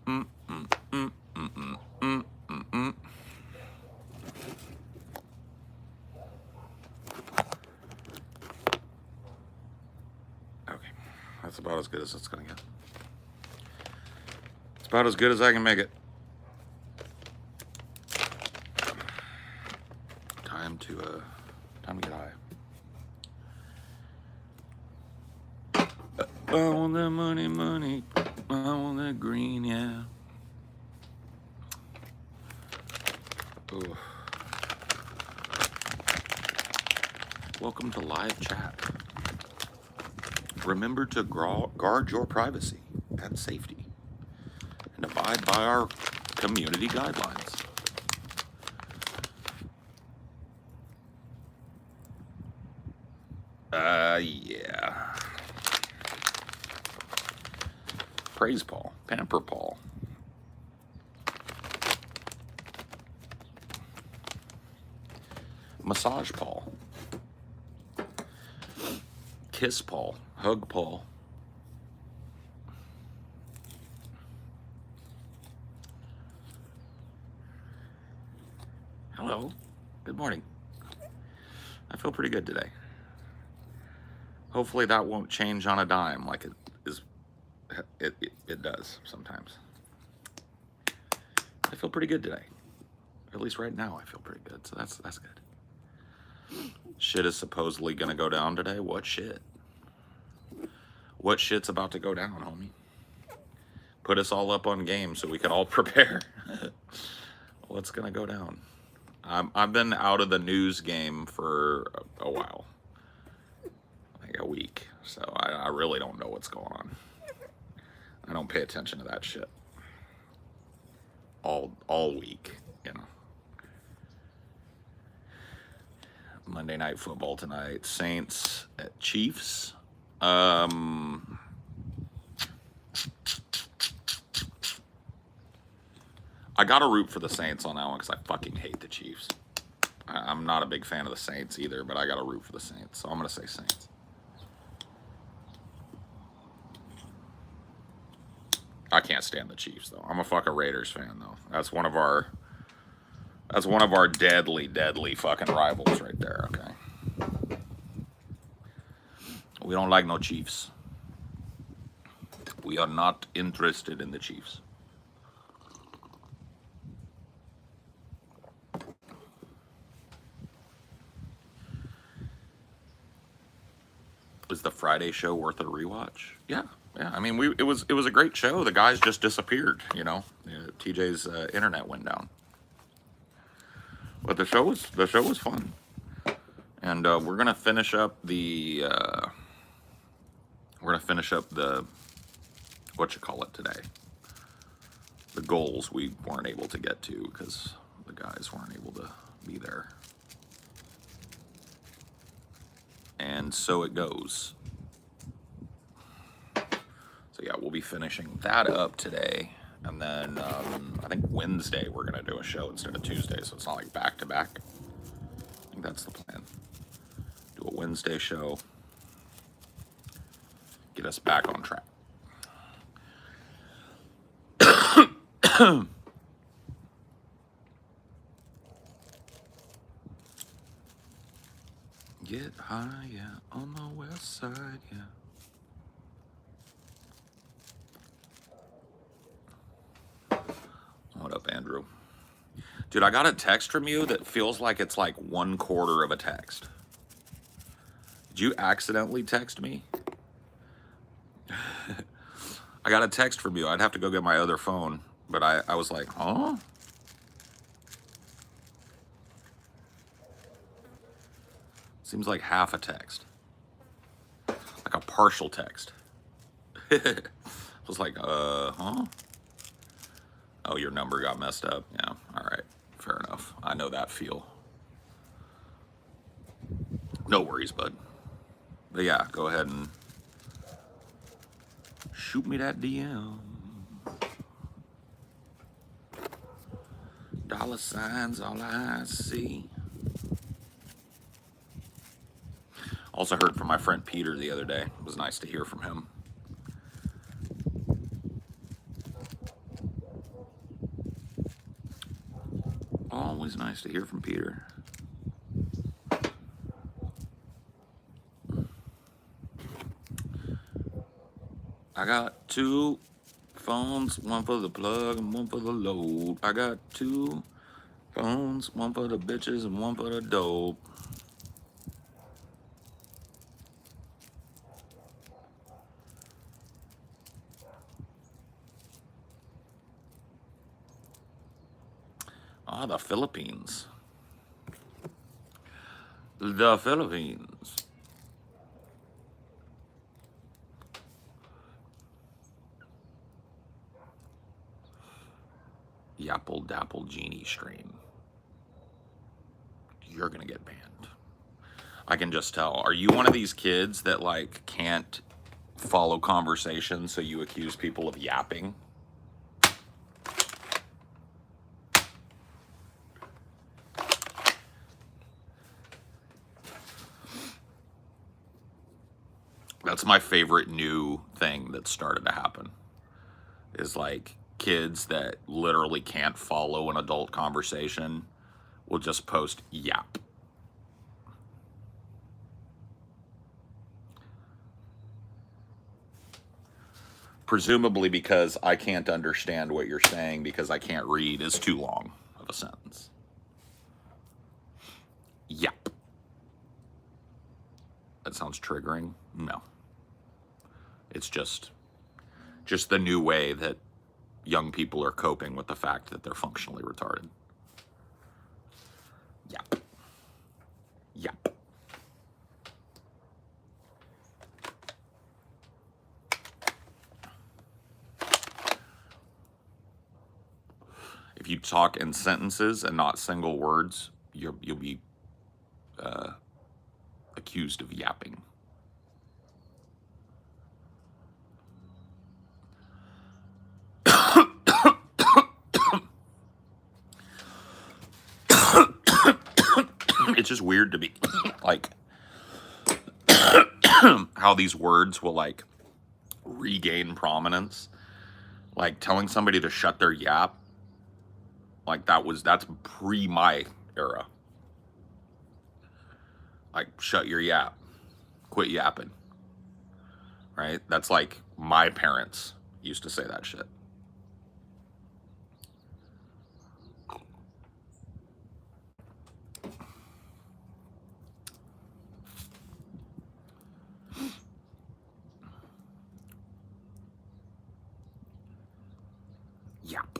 mm, mm, mm, mm, mm, mm, mm, mm. Okay, that's about as good as it's gonna get. It's about as good as I can make it. Time to get high. I want that money, money. I want that green, yeah. Ooh. Welcome to live chat. Remember to guard your privacy and safety and abide by our community guidelines. Yeah. Praise Paul. Pamper Paul. Massage Paul. Kiss Paul. Hug Paul. Hello. Good morning. I feel pretty good today. Hopefully that won't change on a dime like it does sometimes. I feel pretty good today. At least right now I feel pretty good, so that's good. Shit is supposedly gonna go down today. What shit? What shit's about to go down, homie? Put us all up on game so we can all prepare. What's gonna go down? I've been out of the news game for a while, like a week, so I really don't know what's going on. I don't pay attention to that shit all week, you know. Monday Night Football tonight. Saints at Chiefs. I gotta root for the Saints on that one because I fucking hate the Chiefs. I'm not a big fan of the Saints either, but I gotta root for the Saints, so I'm gonna say Saints. I can't stand the Chiefs though. I'm a fucking Raiders fan though. That's one of our deadly fucking rivals right there, okay? We don't like no Chiefs. We are not interested in the Chiefs. Is the Friday show worth a rewatch? Yeah. I mean, it was a great show. The guys just disappeared, you know. TJ's internet went down. But the show was fun. And we're gonna finish up the what you call it today. The goals we weren't able to get to because the guys weren't able to be there. And so it goes. So yeah, we'll be finishing that up today. And then I think Wednesday we're gonna do a show instead of Tuesday, so it's not like back to back. I think that's the plan. Do a Wednesday show. Get us back on track. Get high, yeah, on the west side, yeah. What up, Andrew? Dude, I got a text from you that feels like it's like 1/4 of a text. Did you accidentally text me? I got a text from you. I'd have to go get my other phone, but I was like, huh? Seems like half a text. Like a partial text. It was like, huh? Oh, your number got messed up. Yeah, all right. Fair enough. I know that feel. No worries, bud. But yeah, go ahead and shoot me that DM. Dollar signs, all I see. Also heard from my friend Peter the other day. It was nice to hear from him. Always nice to hear from Peter. I got 2 phones, one for the plug and one for the load. I got 2 phones, one for the bitches and one for the dope. Ah, the Philippines. The Philippines. Yapple Dapple Genie stream. You're gonna get banned. I can just tell. Are you one of these kids that like can't follow conversation, so you accuse people of yapping? That's my favorite new thing that started to happen. Is like kids that literally can't follow an adult conversation will just post yap. Presumably because I can't understand what you're saying because I can't read is too long of a sentence. Yap. That sounds triggering? No. It's just the new way that young people are coping with the fact that they're functionally retarded. Yap. Yap. If you talk in sentences and not single words, you'll be accused of yapping. It's just weird to me, like, how these words will, like, regain prominence. Like, telling somebody to shut their yap, like, that's pre my era. Like, shut your yap. Quit yapping. Right? That's like my parents used to say that shit. Yap.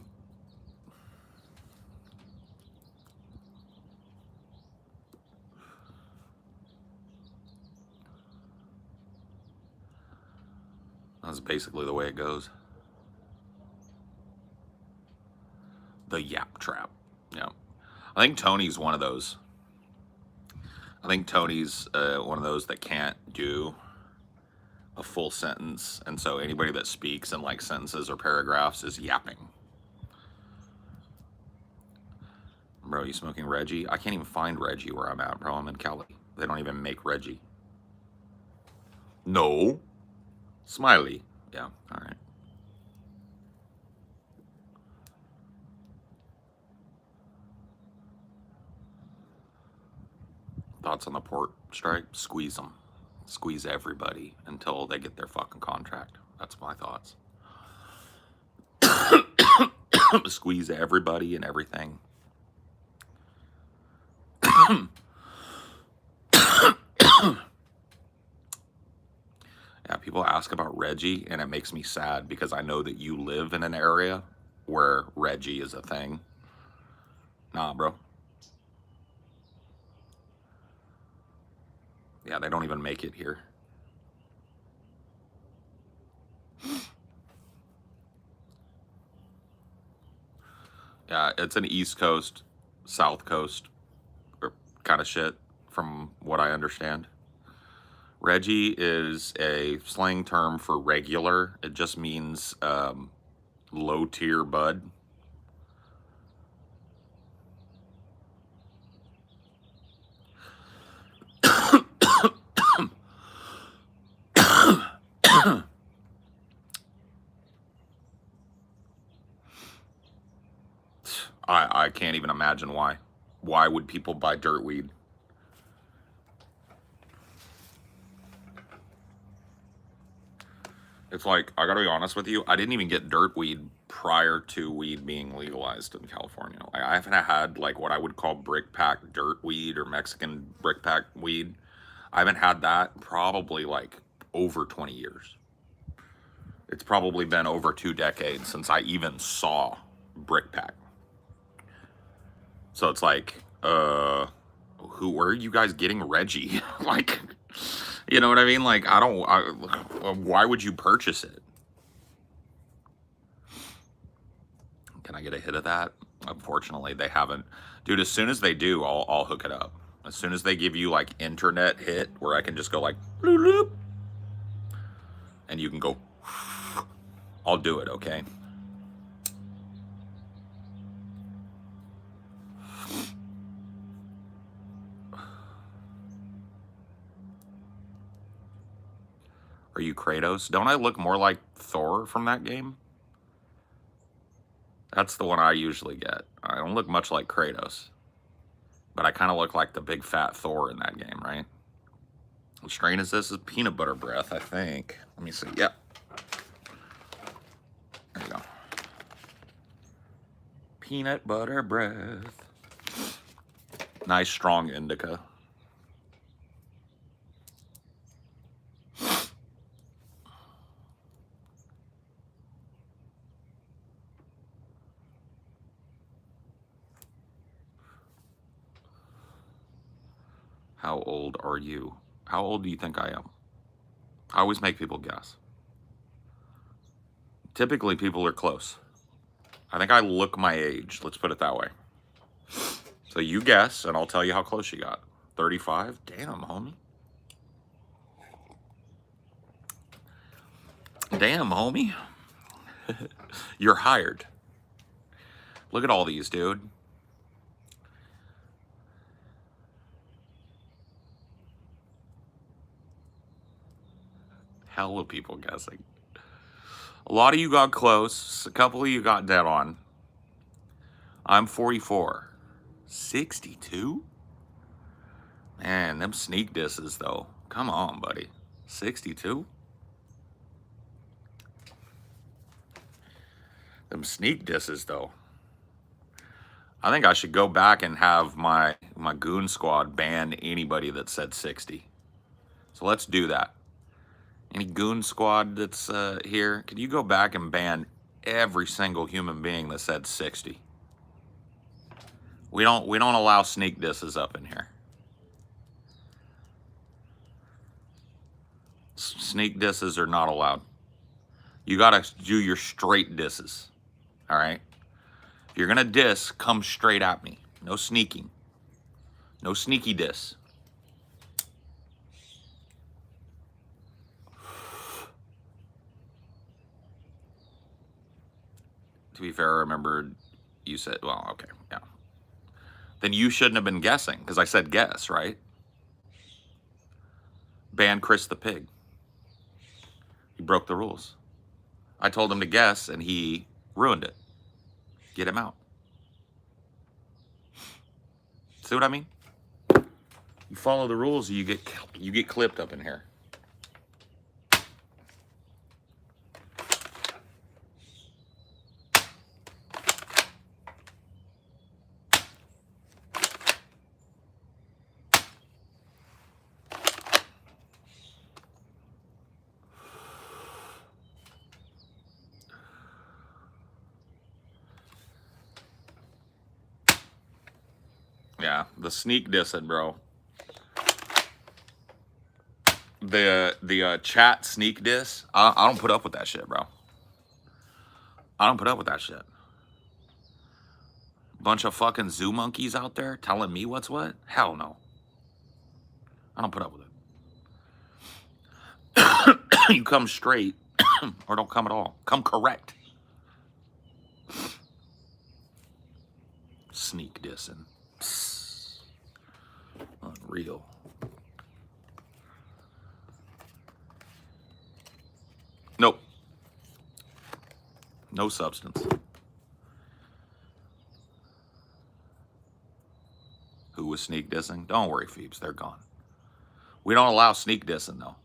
That's basically the way it goes. The yap trap. Yeah. I think Tony's one of those. I think Tony's one of those that can't do a full sentence, and so anybody that speaks in like sentences or paragraphs is yapping. Bro, you smoking Reggie? I can't even find Reggie where I'm at, bro. I'm in Cali. They don't even make Reggie. No. Smiley. Yeah, all right. Thoughts on the port strike? Squeeze them. Squeeze everybody until they get their fucking contract. That's my thoughts. Squeeze everybody and everything. Yeah, people ask about Reggie, and it makes me sad because I know that you live in an area where Reggie is a thing. Nah, bro. Yeah, they don't even make it here. Yeah, it's an East Coast, South Coast kind of shit from what I understand. Reggie is a slang term for regular. It just means low tier bud. I can't even imagine why. why would people buy dirt weed? It's like, I gotta be honest with you, I didn't even get dirt weed prior to weed being legalized in California. Like, I haven't had like what I would call brick pack dirt weed or Mexican brick pack weed. I haven't had that probably like over 20 years. It's probably been over 2 decades since I even saw brick pack. So it's like, where are you guys getting Reggie? Like, you know what I mean? Like, why would you purchase it? Can I get a hit of that? Unfortunately, they haven't. Dude, as soon as they do, I'll hook it up. As soon as they give you like internet hit where I can just go like, bloop, bloop, and you can go, I'll do it, okay? Are you Kratos? Don't I look more like Thor from that game? That's the one I usually get. I don't look much like Kratos. But I kind of look like the big fat Thor in that game, right? What strain is this? This is peanut butter breath, I think. Let me see. Yep. There you go. Peanut butter breath. Nice strong indica. How old are you? How old do you think I am? I always make people guess. Typically, people are close. I think I look my age. Let's put it that way. So you guess, and I'll tell you how close you got. 35? Damn, homie. Damn, homie. You're hired. Look at all these, dude. Hell of people guessing. A lot of you got close. A couple of you got dead on. I'm 44. 62? Man, them sneak disses, though. Come on, buddy. 62? Them sneak disses, though. I think I should go back and have my goon squad ban anybody that said 60. So let's do that. Any goon squad that's here, can you go back and ban every single human being that said 60? We don't allow sneak disses up in here. Sneak disses are not allowed. You gotta do your straight disses. All right? If you're gonna diss, come straight at me. No sneaking. No sneaky diss. To be fair, I remembered you said, well, okay, yeah. Then you shouldn't have been guessing, because I said guess, right? Ban Chris the Pig. He broke the rules. I told him to guess, and he ruined it. Get him out. See what I mean? You follow the rules, you get clipped up in here. Yeah, the sneak dissing, bro. The chat sneak diss. I don't put up with that shit, bro. I don't put up with that shit. Bunch of fucking zoo monkeys out there telling me what's what? Hell no. I don't put up with it. You come straight or don't come at all. Come correct. Sneak dissing. Psst. Unreal. Nope. No substance. who was sneak dissing. Don't worry, Phoebes, they're gone. We don't allow sneak dissing, though.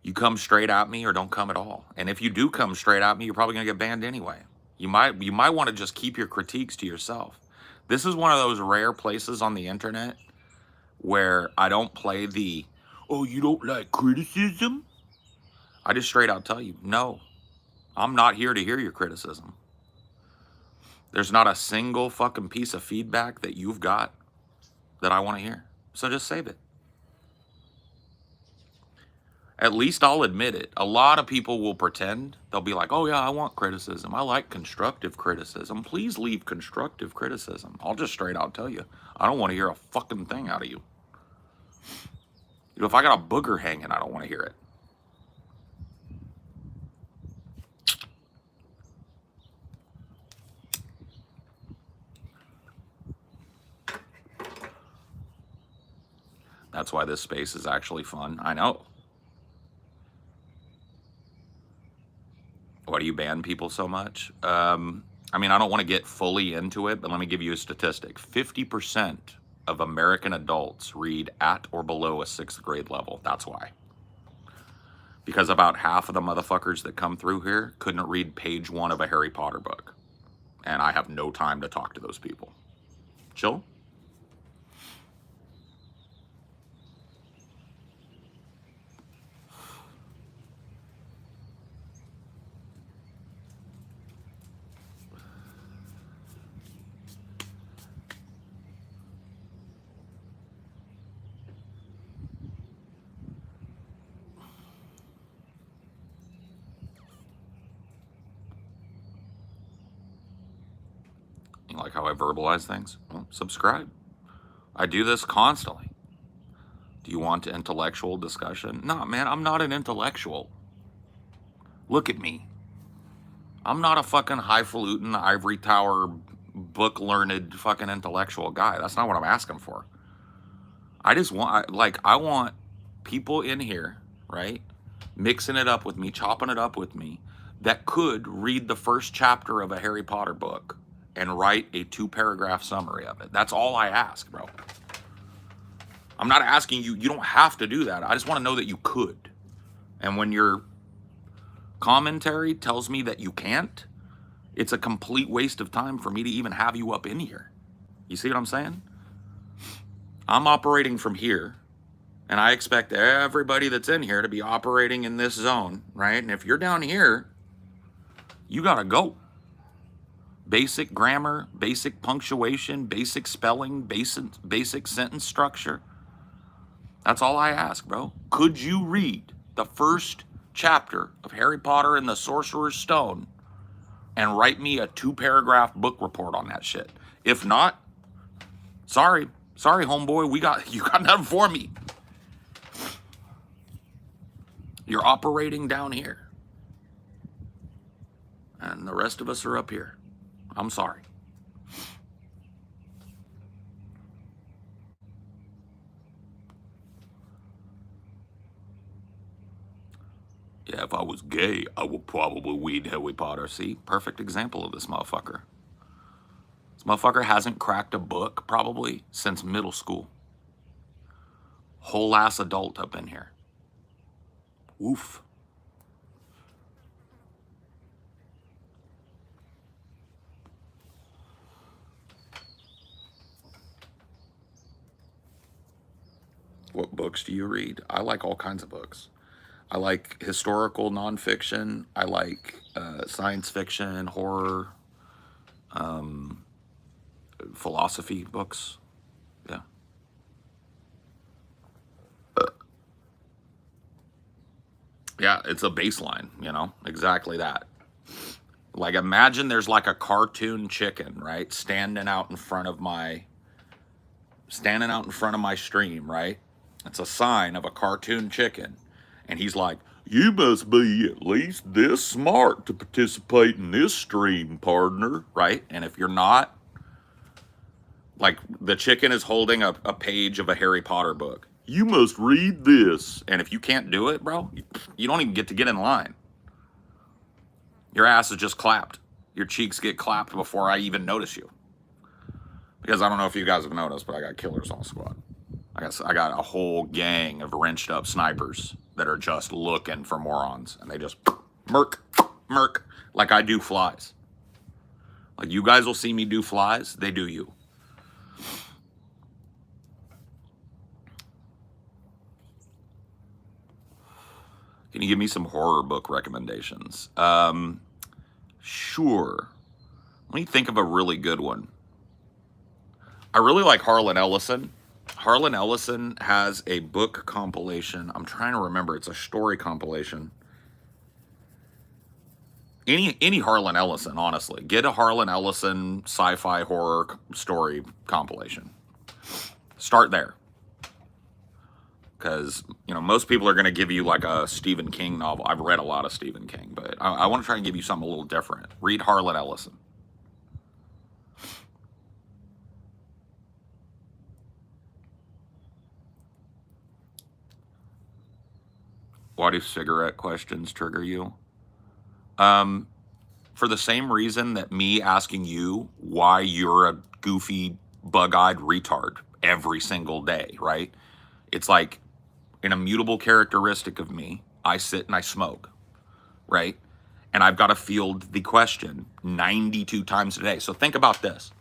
You come straight at me or don't come at all. And if you do come straight at me, you're probably going to get banned anyway. You might want to just keep your critiques to yourself. This is one of those rare places on the internet where I don't play the, oh, you don't like criticism? I just straight out tell you, no, I'm not here to hear your criticism. There's not a single fucking piece of feedback that you've got that I want to hear. So just save it. At least I'll admit it. A lot of people will pretend. They'll be like, oh yeah, I want criticism. I like constructive criticism. Please leave constructive criticism. I'll just straight out tell you, I don't want to hear a fucking thing out of you. You know, if I got a booger hanging, I don't want to hear it. That's why this space is actually fun. I know. Why do you ban people so much? I mean, I don't want to get fully into it, but let me give you a statistic. 50% of American adults read at or below a 6th grade level. That's why. Because about half of the motherfuckers that come through here couldn't read page 1 of a Harry Potter book. And I have no time to talk to those people. Chill. You like how I verbalize things? Well, subscribe. I do this constantly. Do you want intellectual discussion? No, man, I'm not an intellectual. Look at me. I'm not a fucking highfalutin, ivory tower, book-learned fucking intellectual guy. That's not what I'm asking for. I just want, I want people in here, right, mixing it up with me, chopping it up with me, that could read the first chapter of a Harry Potter book and write a 2-paragraph summary of it. That's all I ask, bro. I'm not asking you, you don't have to do that. I just want to know that you could. And when your commentary tells me that you can't, it's a complete waste of time for me to even have you up in here. You see what I'm saying? I'm operating from here, and I expect everybody that's in here to be operating in this zone, right? And if you're down here, you gotta go. Basic grammar, basic punctuation, basic spelling, basic sentence structure. That's all I ask, bro. Could you read the first chapter of Harry Potter and the Sorcerer's Stone and write me a 2-paragraph book report on that shit? If not, sorry, homeboy, you got nothing for me. You're operating down here, and the rest of us are up here. I'm sorry. Yeah, if I was gay, I would probably read Harry Potter. See, perfect example of this motherfucker. This motherfucker hasn't cracked a book probably since middle school. Whole ass adult up in here. Oof. What books do you read? I like all kinds of books. I like historical nonfiction. I like science fiction, horror, philosophy books. Yeah. Yeah, it's a baseline, you know, exactly that. Like, imagine there's like a cartoon chicken, right, standing out in front of my stream, right? It's a sign of a cartoon chicken. And he's like, you must be at least this smart to participate in this stream, partner, right? And if you're not, like, the chicken is holding a page of a Harry Potter book. You must read this. And if you can't do it, bro, you don't even get to get in line. Your ass is just clapped. Your cheeks get clapped before I even notice you. Because I don't know if you guys have noticed, but I got killers on the squad. I got a whole gang of wrenched up snipers that are just looking for morons, and they just murk, like I do flies. Like you guys will see me do flies, they do you. Can you give me some horror book recommendations? Sure. Let me think of a really good one. I really like Harlan Ellison. Harlan Ellison has a book compilation. I'm trying to remember. It's a story compilation. Any Harlan Ellison, honestly. Get a Harlan Ellison sci-fi horror story compilation. Start there. Because, you know, most people are going to give you like a Stephen King novel. I've read a lot of Stephen King, but I want to try and give you something a little different. Read Harlan Ellison. Why do cigarette questions trigger you? For the same reason that me asking you why you're a goofy, bug-eyed retard every single day, right? It's like an immutable characteristic of me. I sit and I smoke, right? And I've got to field the question 92 times a day. So think about this.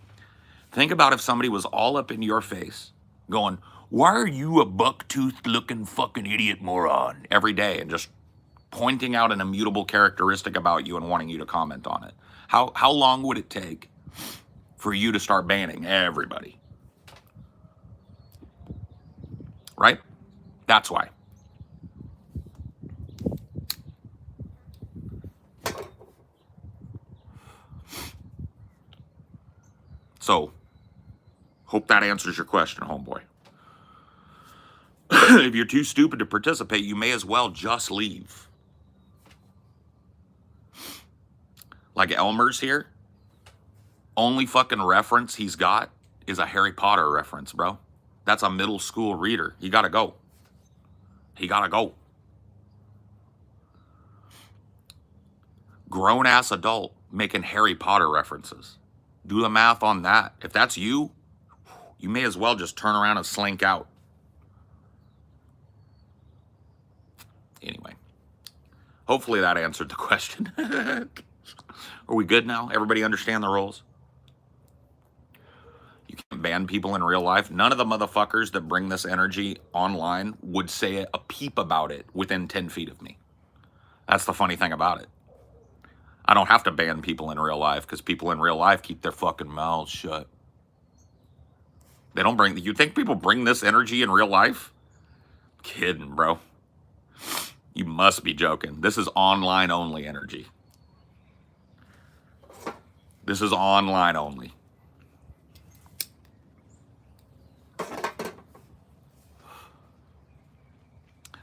Think about if somebody was all up in your face going, why are you a buck-toothed looking fucking idiot moron every day, and just pointing out an immutable characteristic about you and wanting you to comment on it. How long would it take for you to start banning everybody? Right? That's why. So, hope that answers your question, homeboy. If you're too stupid to participate, you may as well just leave. Like Elmer's here, only fucking reference he's got is a Harry Potter reference, bro. That's a middle school reader. He gotta go. He gotta go. Grown-ass adult making Harry Potter references. Do the math on that. If that's you, you may as well just turn around and slink out. Anyway, hopefully that answered the question. Are we good now? Everybody understand the rules? You can't ban people in real life. None of the motherfuckers that bring this energy online would say a peep about it within 10 feet of me. That's the funny thing about it. I don't have to ban people in real life because people in real life keep their fucking mouths shut. They don't bring... You think people bring this energy in real life? Kidding, bro. You must be joking. This is online only energy. This is online only.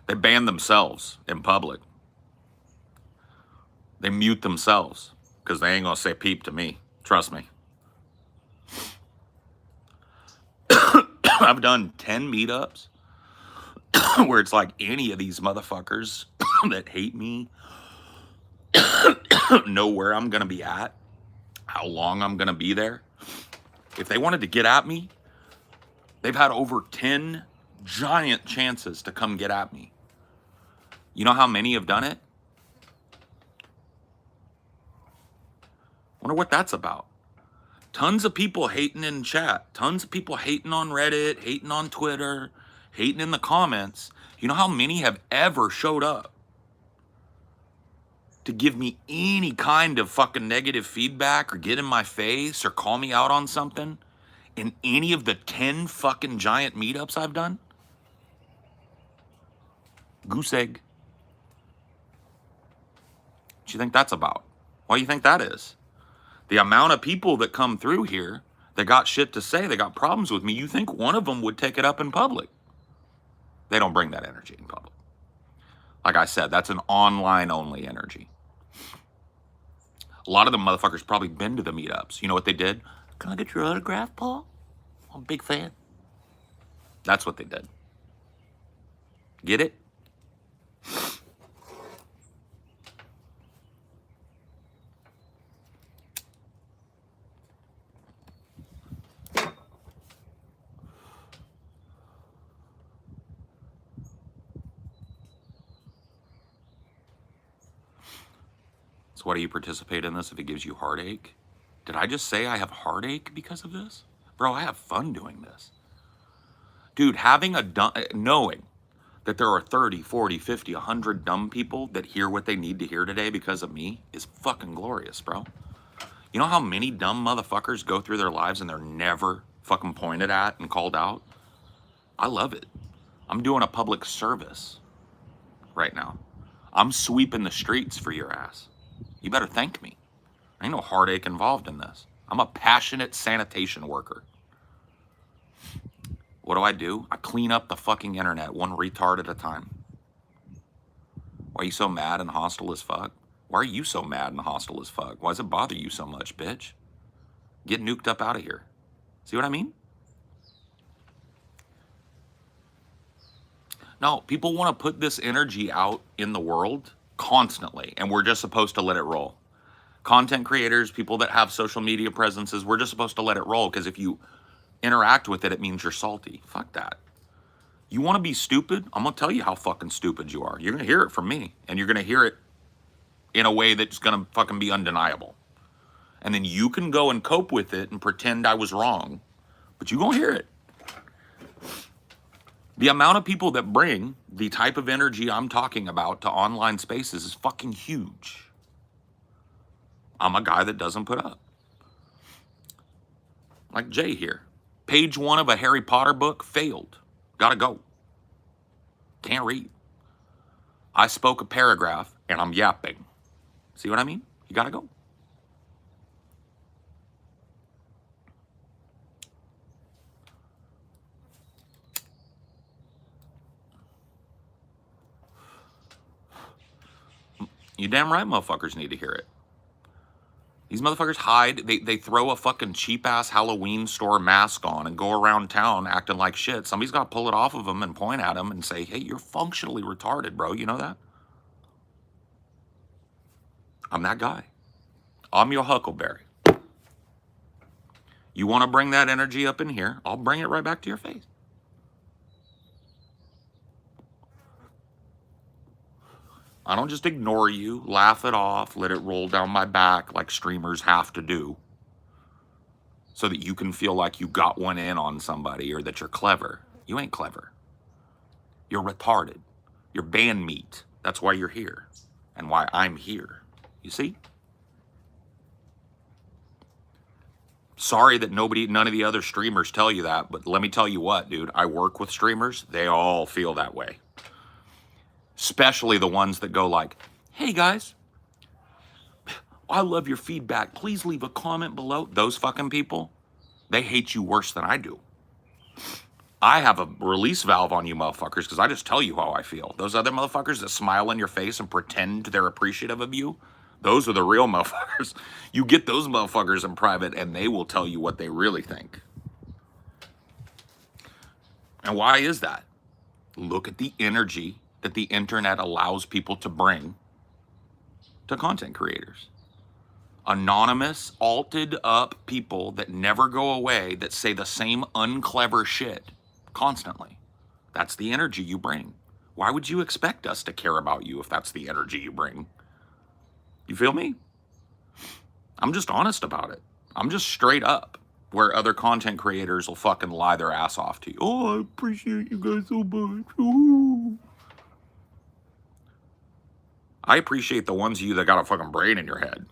They ban themselves in public. They mute themselves because they ain't gonna say peep to me. Trust me. I've done 10 meetups where it's like any of these motherfuckers that hate me know where I'm gonna be at, how long I'm gonna be there. If they wanted to get at me, they've had over 10 giant chances to come get at me. You know how many have done it? Wonder what that's about. Tons of people hating in chat. Tons of people hating on Reddit, hating on Twitter, hating in the comments. You know how many have ever showed up to give me any kind of fucking negative feedback or get in my face or call me out on something in any of the 10 fucking giant meetups I've done? Goose egg. What do you think that's about? What do you think that is? The amount of people that come through here that got shit to say, they got problems with me, you think one of them would take it up in public. They don't bring that energy in public. Like I said, that's an online only energy. A lot of them motherfuckers probably been to the meetups. You know what they did? Can I get your autograph, Paul? I'm a big fan. That's what they did. Get it? So why do you participate in this if it gives you heartache? Did I just say I have heartache because of this? Bro, I have fun doing this. Dude, knowing that there are 30, 40, 50, 100 dumb people that hear what they need to hear today because of me is fucking glorious, bro. You know how many dumb motherfuckers go through their lives and they're never fucking pointed at and called out? I love it. I'm doing a public service right now. I'm sweeping the streets for your ass. You better thank me. Ain't no heartache involved in this. I'm a passionate sanitation worker. What do? I clean up the fucking internet one retard at a time. Why are you so mad and hostile as fuck? Why are you so mad and hostile as fuck? Why does it bother you so much, bitch? Get nuked up out of here. See what I mean? No, people want to put this energy out in the world constantly, and we're just supposed to let it roll. Content creators, people that have social media presences, we're just supposed to let it roll, because if you interact with it, it means you're salty. Fuck that. You want to be stupid? I'm going to tell you how fucking stupid you are. You're going to hear it from me, and you're going to hear it in a way that's going to fucking be undeniable. And then you can go and cope with it and pretend I was wrong, but you're going to hear it. The amount of people that bring the type of energy I'm talking about to online spaces is fucking huge. I'm a guy that doesn't put up. Like Jay here. Page 1 of a Harry Potter book, failed. Gotta go. Can't read. I spoke a paragraph and I'm yapping. See what I mean? You gotta go. You damn right motherfuckers need to hear it. These motherfuckers hide, they throw a fucking cheap-ass Halloween store mask on and go around town acting like shit. Somebody's got to pull it off of them and point at them and say, hey, you're functionally retarded, bro. You know that? I'm that guy. I'm your Huckleberry. You want to bring that energy up in here, I'll bring it right back to your face. I don't just ignore you, laugh it off, let it roll down my back like streamers have to do so that you can feel like you got one in on somebody or that you're clever. You ain't clever. You're retarded. You're band meat. That's why you're here and why I'm here. You see? Sorry that none of the other streamers tell you that, but let me tell you what, dude. I work with streamers. They all feel that way. Especially the ones that go like, hey guys, I love your feedback. Please leave a comment below. Those fucking people, they hate you worse than I do. I have a release valve on you motherfuckers because I just tell you how I feel. Those other motherfuckers that smile in your face and pretend they're appreciative of you, those are the real motherfuckers. You get those motherfuckers in private and they will tell you what they really think. And why is that? Look at the energy that the internet allows people to bring to content creators. Anonymous, alted up people that never go away, that say the same unclever shit constantly. That's the energy you bring. Why would you expect us to care about you if that's the energy you bring? You feel me? I'm just honest about it. I'm just straight up, where other content creators will fucking lie their ass off to you. Oh, I appreciate you guys so much. Ooh. I appreciate the ones of you that got a fucking brain in your head.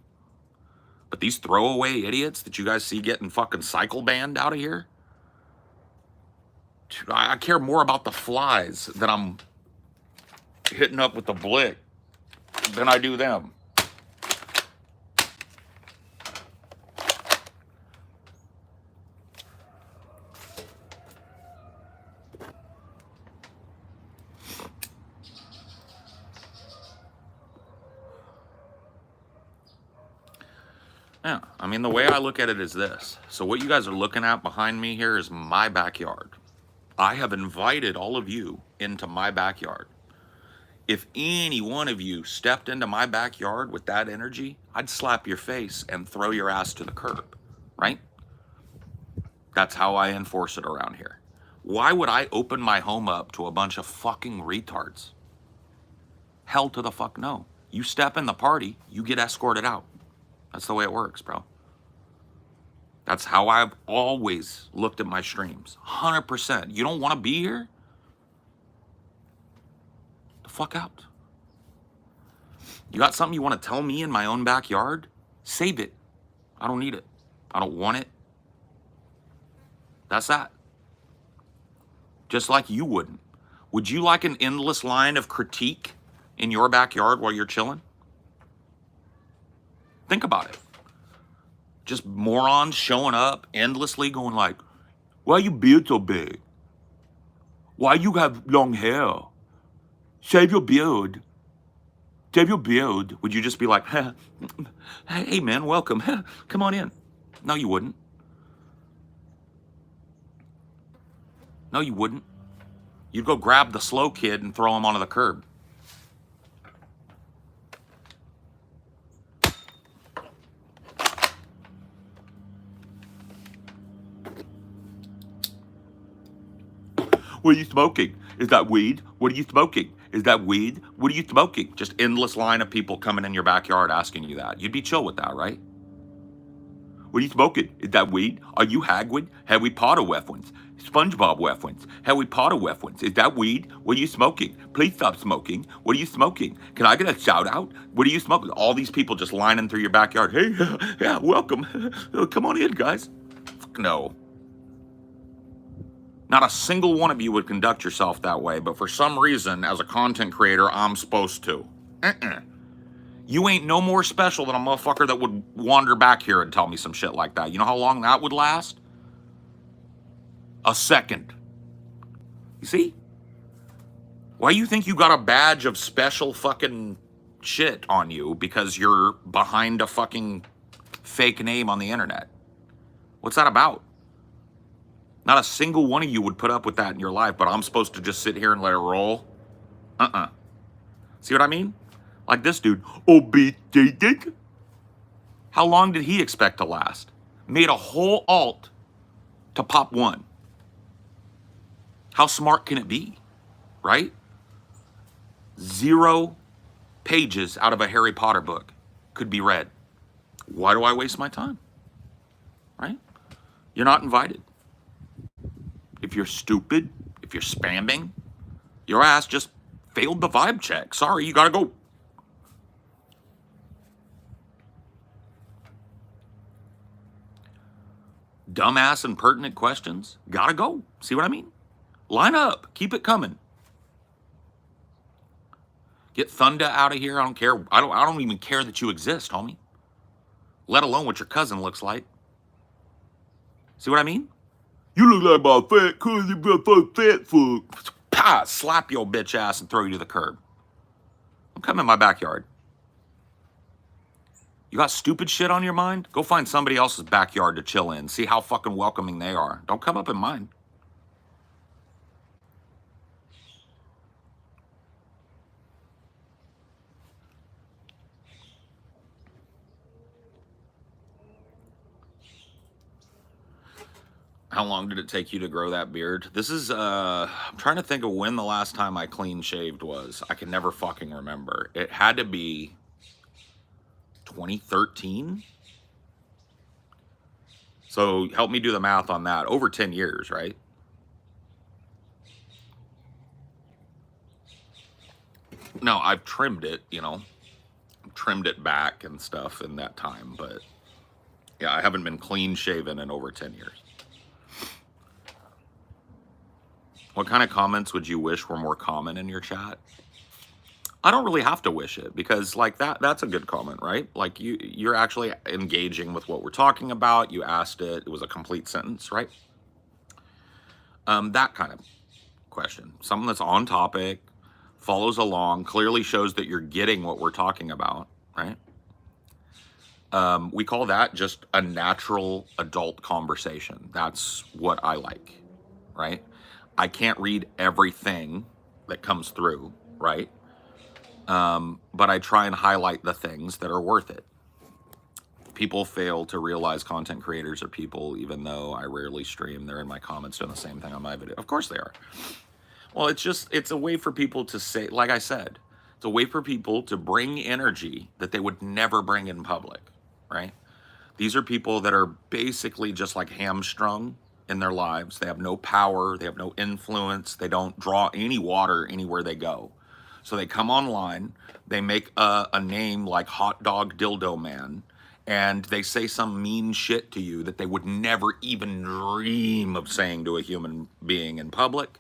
But these throwaway idiots that you guys see getting fucking cycle banned out of here, I care more about the flies that I'm hitting up with the blick than I do them. Yeah, I mean, the way I look at it is this. So what you guys are looking at behind me here is my backyard. I have invited all of you into my backyard. If any one of you stepped into my backyard with that energy, I'd slap your face and throw your ass to the curb, right? That's how I enforce it around here. Why would I open my home up to a bunch of fucking retards? Hell to the fuck no. You step in the party, you get escorted out. That's the way it works, bro. That's how I've always looked at my streams. 100%. You don't want to be here? The fuck out. You got something you want to tell me in my own backyard? Save it. I don't need it. I don't want it. That's that. Just like you wouldn't. Would you like an endless line of critique in your backyard while you're chilling? Think about it. Just morons showing up endlessly going like, why you beard so big? Why you have long hair? Shave your beard. Shave your beard. Would you just be like, hey man, welcome. Come on in. No, you wouldn't. No, you wouldn't. You'd go grab the slow kid and throw him onto the curb. What are you smoking? Is that weed? What are you smoking? Is that weed? What are you smoking? Just endless line of people coming in your backyard asking you that. You'd be chill with that, right? What are you smoking? Is that weed? Are you Hagrid? Harry Potter reference. SpongeBob reference. Harry Potter reference. Is that weed? What are you smoking? Please stop smoking. What are you smoking? Can I get a shout out? What are you smoking? All these people just lining through your backyard. Hey, yeah, welcome. Come on in, guys. Fuck no. Not a single one of you would conduct yourself that way, but for some reason, as a content creator, I'm supposed to. You ain't no more special than a motherfucker that would wander back here and tell me some shit like that. You know how long that would last? A second. You see? Why you think you got a badge of special fucking shit on you because you're behind a fucking fake name on the internet? What's that about? Not a single one of you would put up with that in your life, but I'm supposed to just sit here and let it roll? See what I mean? Like this dude, obedient. How long did he expect to last? Made a whole alt to pop one. How smart can it be, right? 0 pages out of a Harry Potter book could be read. Why do I waste my time, right? You're not invited. If you're stupid, if you're spamming, your ass just failed the vibe check. Sorry, you gotta go. Dumbass and pertinent questions, gotta go. See what I mean? Line up, keep it coming. Get Thunda out of here. I don't care. I don't even care that you exist, homie. Let alone what your cousin looks like. See what I mean? You look like my fat cousin, but fat fuck. Pa! Slap your bitch ass and throw you to the curb. Don't come in my backyard. You got stupid shit on your mind? Go find somebody else's backyard to chill in. See how fucking welcoming they are. Don't come up in mine. How long did it take you to grow that beard? This is, I'm trying to think of when the last time I clean shaved was. I can never fucking remember. It had to be 2013. So help me do the math on that. Over 10 years, right? No, I've trimmed it, you know, trimmed it back and stuff in that time. But yeah, I haven't been clean shaven in over 10 years. What kind of comments would you wish were more common in your chat? I don't really have to wish it because like that's a good comment, right? Like you're actually engaging with what we're talking about. You asked it. It was a complete sentence, right? That kind of question. Something that's on topic, follows along, clearly shows that you're getting what we're talking about, right? We call that just a natural adult conversation. That's what I like, right? I can't read everything that comes through, right? But I try and highlight the things that are worth it. People fail to realize content creators are people, even though I rarely stream. They're in my comments doing the same thing on my video. Of course they are. Well, it's a way for people to say, like I said, It's a way for people to bring energy that they would never bring in public, right? These are people that are basically just like hamstrung in their lives. They have no power, they have no influence, they don't draw any water anywhere they go. So they come online, they make a name like Hot Dog Dildo Man, and they say some mean shit to you that they would never even dream of saying to a human being in public.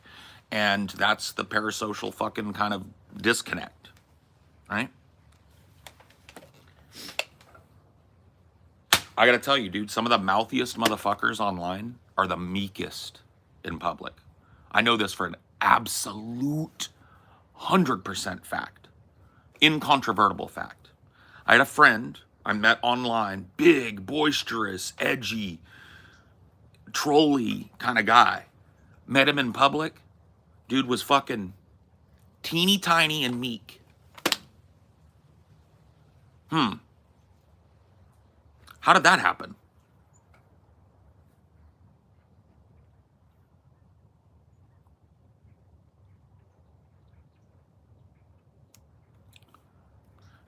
And that's the parasocial fucking kind of disconnect, right? I gotta tell you, dude, some of the mouthiest motherfuckers online are the meekest in public. I know this for an absolute 100% fact, incontrovertible fact. I had a friend I met online, big, boisterous, edgy, trolly kind of guy. Met him in public. Dude was fucking teeny tiny and meek. How did that happen?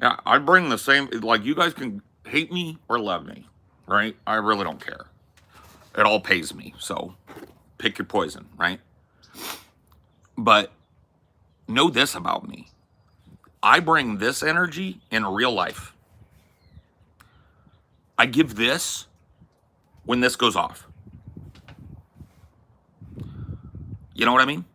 Yeah, I bring the same, like, you guys can hate me or love me, right? I really don't care. It all pays me, so pick your poison, right? But know this about me. I bring this energy in real life. I give this when this goes off. You know what I mean?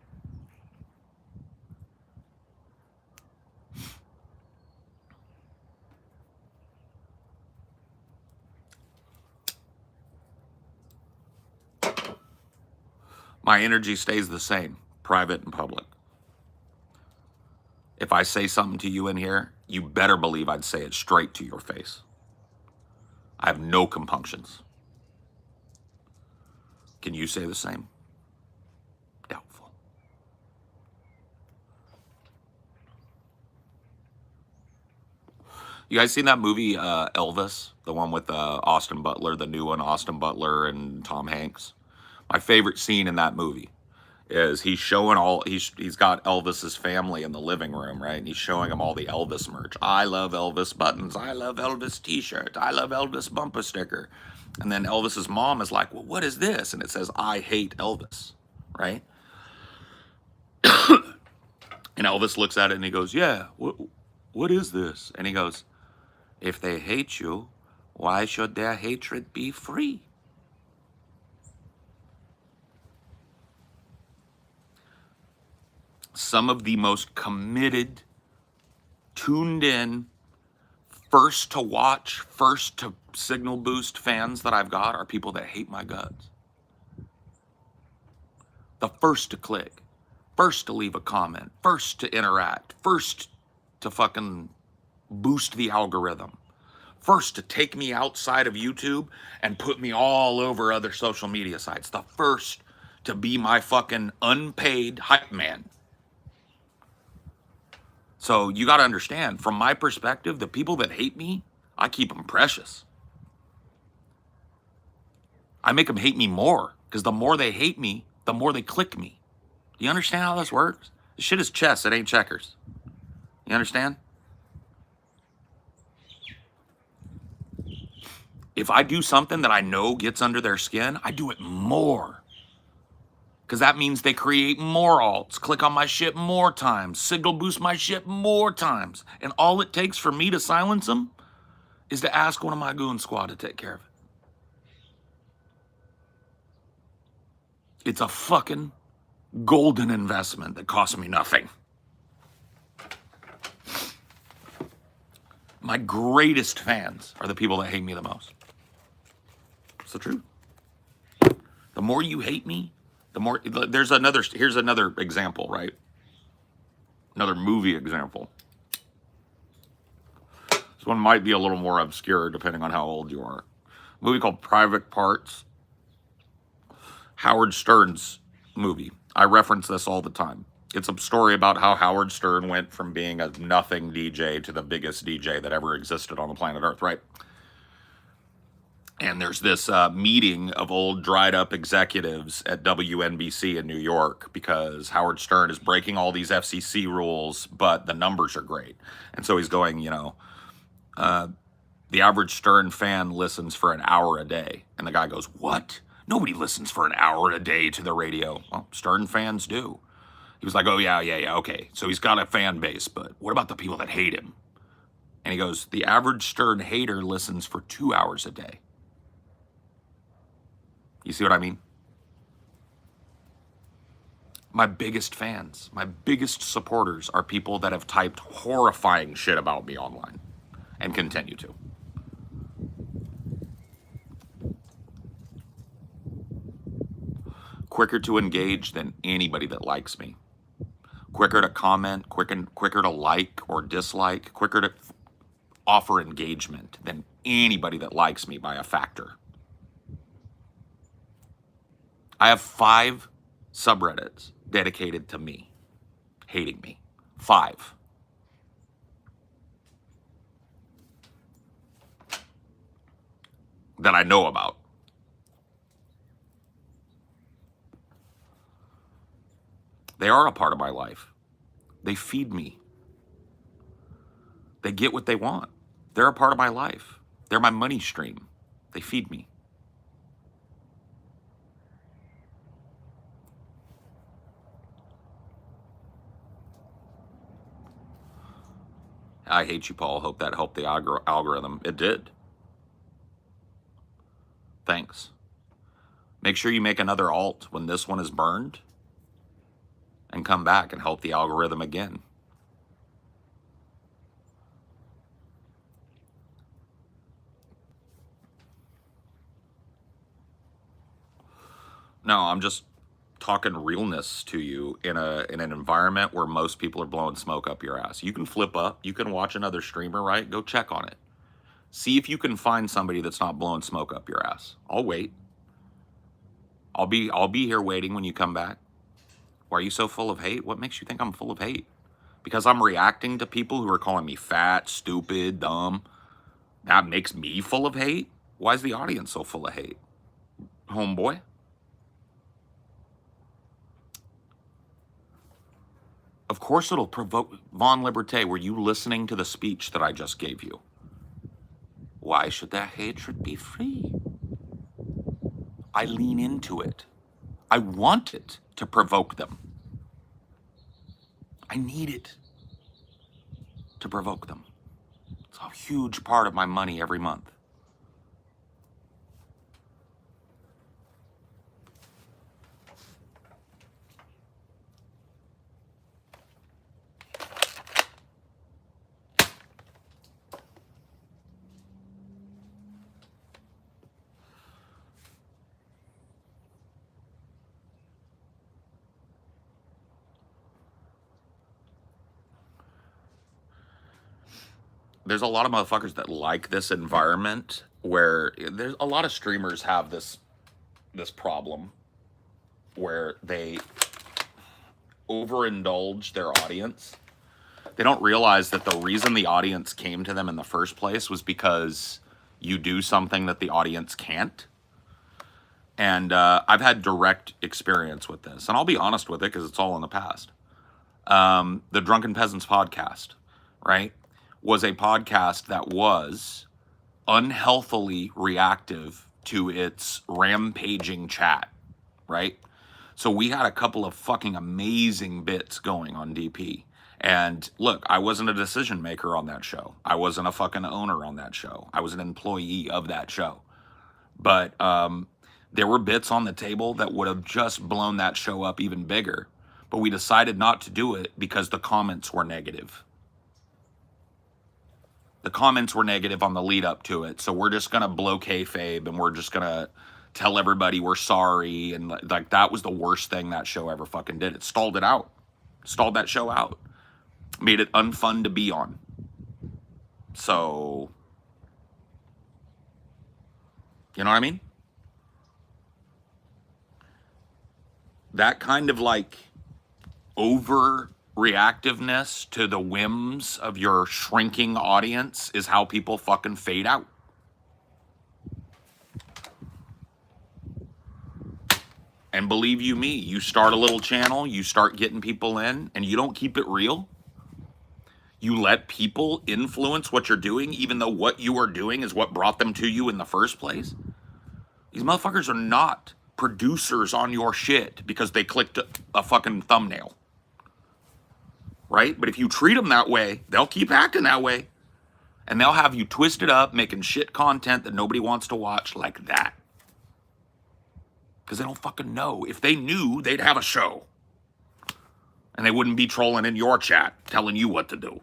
My energy stays the same, private and public. If I say something to you in here, you better believe I'd say it straight to your face. I have no compunctions. Can you say the same? Doubtful. You guys seen that movie Elvis, the one with Austin Butler, the new one, Austin Butler and Tom Hanks? My favorite scene in that movie is he's showing he's got Elvis's family in the living room, right? And he's showing them all the Elvis merch. I love Elvis buttons. I love Elvis t-shirt. I love Elvis bumper sticker. And then Elvis's mom is like, well, what is this? And it says, I hate Elvis, right? And Elvis looks at it and he goes, yeah, what is this? And he goes, if they hate you, why should their hatred be free? Some of the most committed, tuned in, first to watch, first to signal boost fans that I've got are people that hate my guts. The first to click, first to leave a comment, first to interact, first to fucking boost the algorithm, first to take me outside of YouTube and put me all over other social media sites, the first to be my fucking unpaid hype man. So you got to understand, from my perspective, the people that hate me, I keep them precious. I make them hate me more, because the more they hate me, the more they click me. Do you understand how this works? This shit is chess, it ain't checkers. You understand? If I do something that I know gets under their skin, I do it more. Because that means they create more alts, click on my shit more times, signal boost my shit more times. And all it takes for me to silence them is to ask one of my goon squad to take care of it. It's a fucking golden investment that costs me nothing. My greatest fans are the people that hate me the most. It's the truth. The more you hate me, the more, here's another example, right? Another movie example. This one might be a little more obscure depending on how old you are. A movie called Private Parts. Howard Stern's movie. I reference this all the time. It's a story about how Howard Stern went from being a nothing DJ to the biggest DJ that ever existed on the planet Earth, right? And there's this meeting of old dried up executives at WNBC in New York because Howard Stern is breaking all these FCC rules, but the numbers are great. And so he's going, the average Stern fan listens for an hour a day. And the guy goes, what? Nobody listens for an hour a day to the radio. Well, Stern fans do. He was like, oh, yeah, okay. So he's got a fan base, but what about the people that hate him? And he goes, the average Stern hater listens for 2 hours a day. You see what I mean? My biggest fans, my biggest supporters are people that have typed horrifying shit about me online and continue to. Quicker to engage than anybody that likes me. Quicker to comment, quicker to like or dislike, quicker to offer engagement than anybody that likes me by a factor. I have 5 subreddits dedicated to me, hating me. 5. That I know about. They are a part of my life. They feed me. They get what they want. They're a part of my life. They're my money stream. They feed me. I hate you, Paul. Hope that helped the algorithm. It did. Thanks. Make sure you make another alt when this one is burned and come back and help the algorithm again. No, I'm just talking realness to you in an environment where most people are blowing smoke up your ass. You can flip up, you can watch another streamer, right? Go check on it. See if you can find somebody that's not blowing smoke up your ass. I'll wait. I'll be here waiting when you come back. Why are you so full of hate? What makes you think I'm full of hate? Because I'm reacting to people who are calling me fat, stupid, dumb. That makes me full of hate? Why is the audience so full of hate? Homeboy? Of course it'll provoke. Von Liberté, were you listening to the speech that I just gave you? Why should their hatred be free? I lean into it. I want it to provoke them. I need it to provoke them. It's a huge part of my money every month. There's a lot of motherfuckers that like this environment where there's a lot of streamers have this problem where they overindulge their audience. They don't realize that the reason the audience came to them in the first place was because you do something that the audience can't. And I've had direct experience with this. And I'll be honest with it because it's all in the past. The Drunken Peasants podcast, right, was a podcast that was unhealthily reactive to its rampaging chat, right? So we had a couple of fucking amazing bits going on DP. And look, I wasn't a decision maker on that show. I wasn't a fucking owner on that show. I was an employee of that show. But there were bits on the table that would have just blown that show up even bigger. But we decided not to do it because the comments were negative. The comments were negative on the lead up to it. So we're just going to blow kayfabe and we're just going to tell everybody we're sorry. And like, that was the worst thing that show ever fucking did. It stalled it out. Stalled that show out. Made it unfun to be on. So, you know what I mean? That kind of like overreactiveness to the whims of your shrinking audience is how people fucking fade out. And believe you me, you start a little channel, you start getting people in, and you don't keep it real. You let people influence what you're doing, even though what you are doing is what brought them to you in the first place. These motherfuckers are not producers on your shit because they clicked a fucking thumbnail. Right? But if you treat them that way, they'll keep acting that way. And they'll have you twisted up, making shit content that nobody wants to watch like that. Because they don't fucking know. If they knew, they'd have a show. And they wouldn't be trolling in your chat, telling you what to do.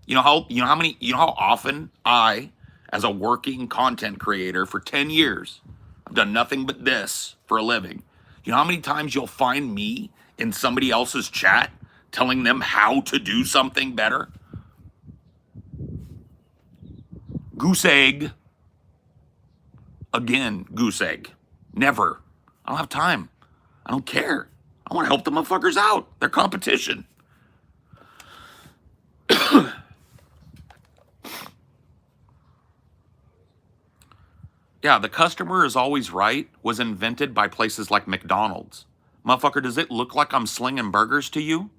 You know how often I, as a working content creator for 10 years, I've done nothing but this for a living. You know how many times you'll find me in somebody else's chat telling them how to do something better? Goose egg. Again, goose egg. Never. I don't have time. I don't care. I want to help the motherfuckers out. They're competition. Yeah, the customer is always right was invented by places like McDonald's. Motherfucker, does it look like I'm slinging burgers to you?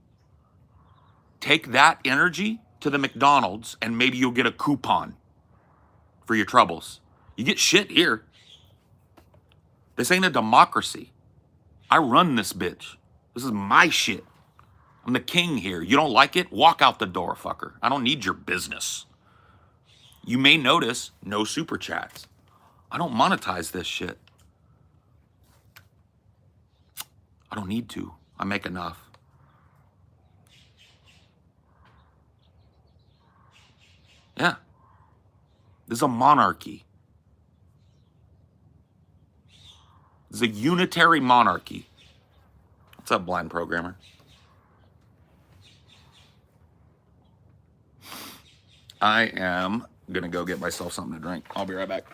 Take that energy to the McDonald's and maybe you'll get a coupon for your troubles. You get shit here. This ain't a democracy. I run this bitch. This is my shit. I'm the king here. You don't like it? Walk out the door, fucker. I don't need your business. You may notice no super chats. I don't monetize this shit. I don't need to. I make enough. Yeah. This is a monarchy. This is a unitary monarchy. What's up, blind programmer? I am gonna go get myself something to drink. I'll be right back.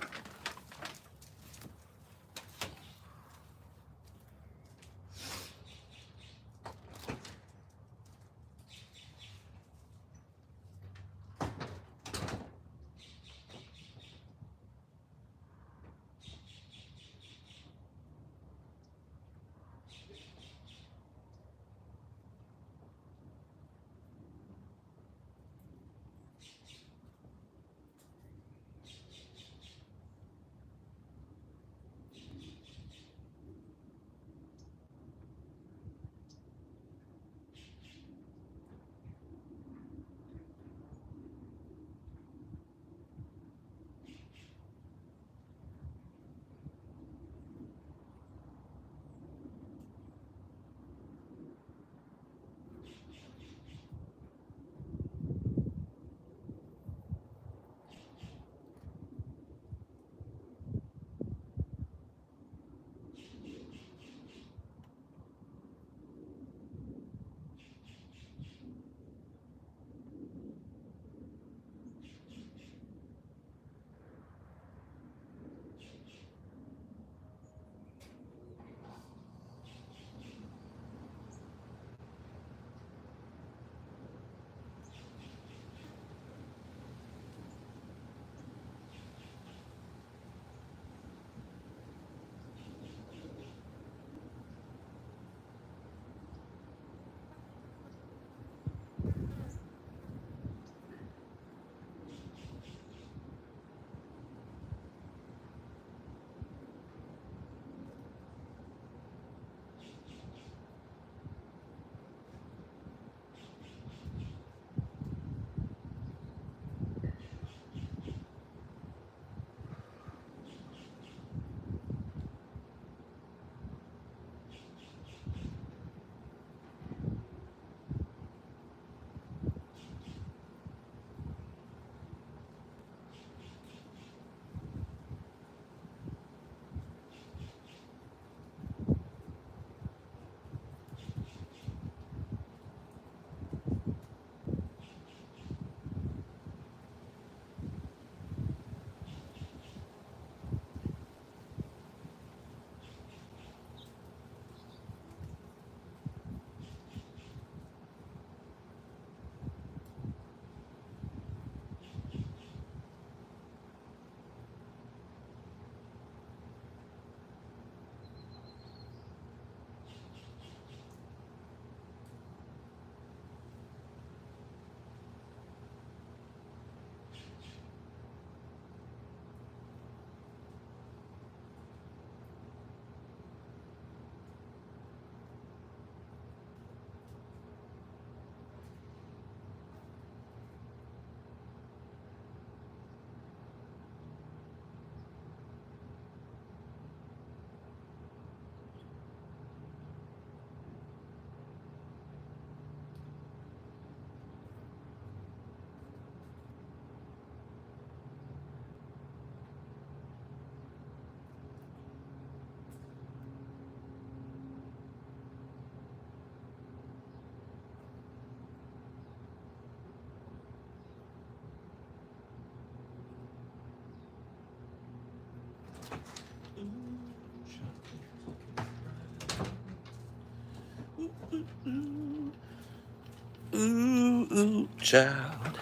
child.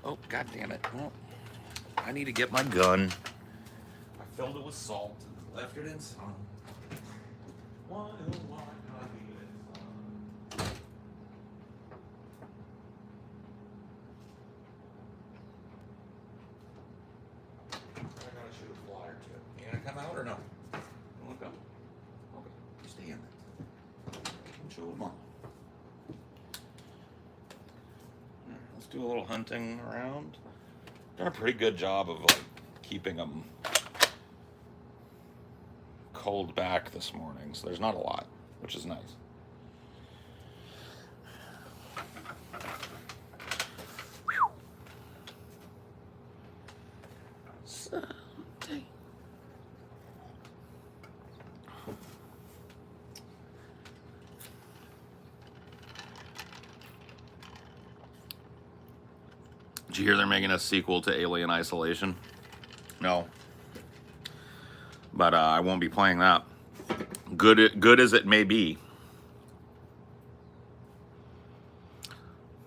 Oh, god damn it. Well, I need to get my gun. I filled it with salt and left it in some. Why, oh, why not leave it? I gotta shoot a flyer too. You gonna come out or no? You wanna come? Okay, you stay in there. I'll show them all. Let's do a little hunting around. Done a pretty good job of like keeping them cold back this morning, so there's not a lot, which is nice. Someday. Did you hear they're making a sequel to Alien Isolation? No. But I won't be playing that. Good as it may be.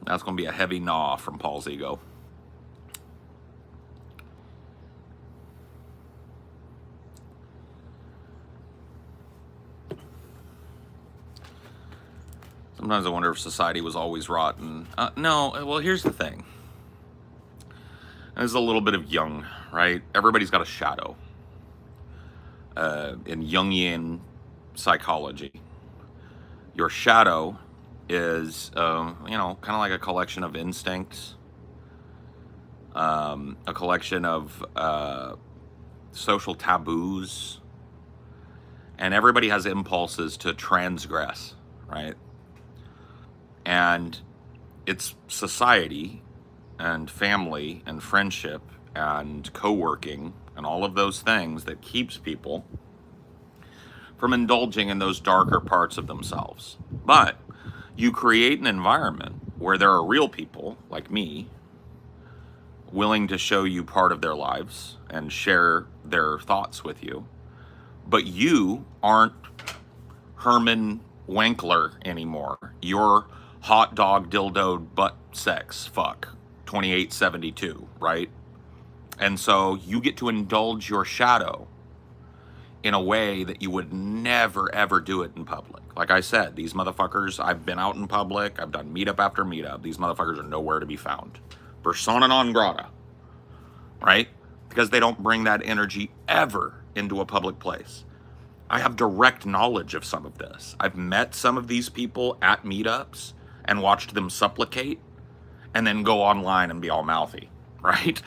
That's going to be a heavy gnaw from Paul's ego. Sometimes I wonder if society was always rotten. No, well, here's the thing. And this is a little bit of Jung, right? Everybody's got a shadow. In Jungian psychology, your shadow is, kind of like a collection of instincts, a collection of social taboos, and everybody has impulses to transgress, right? And it's society and family and friendship and co-working and all of those things that keeps people from indulging in those darker parts of themselves. But you create an environment where there are real people like me willing to show you part of their lives and share their thoughts with you. But you aren't Herman Winkler anymore. You're hot dog dildo butt sex fuck 2872, right? And so you get to indulge your shadow in a way that you would never, ever do it in public. Like I said, these motherfuckers, I've been out in public, I've done meetup after meetup. These motherfuckers are nowhere to be found. Persona non grata, right? Because they don't bring that energy ever into a public place. I have direct knowledge of some of this. I've met some of these people at meetups and watched them supplicate and then go online and be all mouthy, right?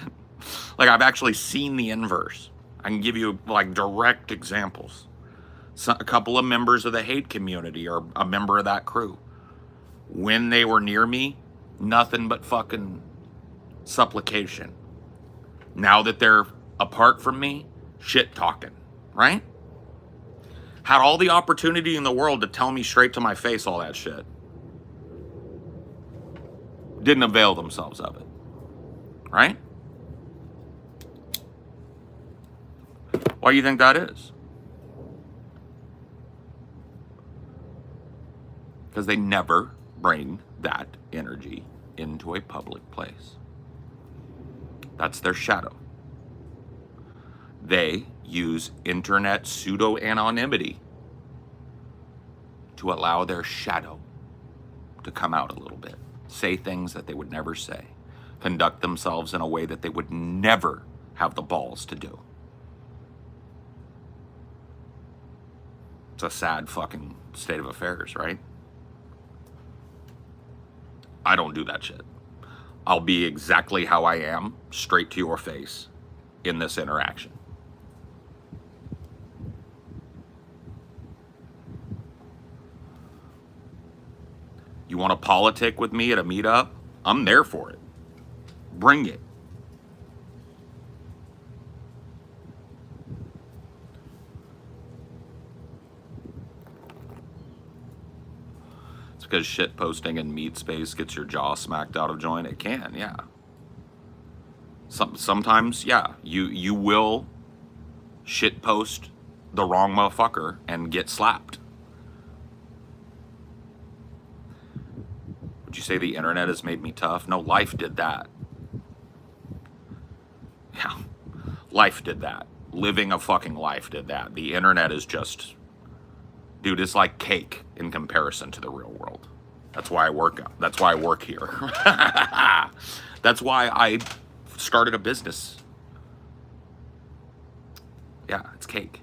Like, I've actually seen the inverse. I can give you like direct examples. So, a couple of members of the hate community or a member of that crew, when they were near me, nothing but fucking supplication. Now that they're apart from me, shit talking, right? Had all the opportunity in the world to tell me straight to my face all that shit. Didn't avail themselves of it, right? Why do you think that is? Because they never bring that energy into a public place. That's their shadow. They use internet pseudo-anonymity to allow their shadow to come out a little bit. Say things that they would never say. Conduct themselves in a way that they would never have the balls to do. It's a sad fucking state of affairs, right? I don't do that shit. I'll be exactly how I am, straight to your face, in this interaction. You want to politic with me at a meetup? I'm there for it. Bring it. It's because shit posting in meat space gets your jaw smacked out of joint. It can, yeah. Sometimes, yeah, you will shit post the wrong motherfucker and get slapped. Would you say the internet has made me tough? No, life did that. Yeah, life did that. Living a fucking life did that. The internet is just, dude, it's like cake in comparison to the real world. That's why I work. That's why I work here. That's why I started a business. Yeah, it's cake.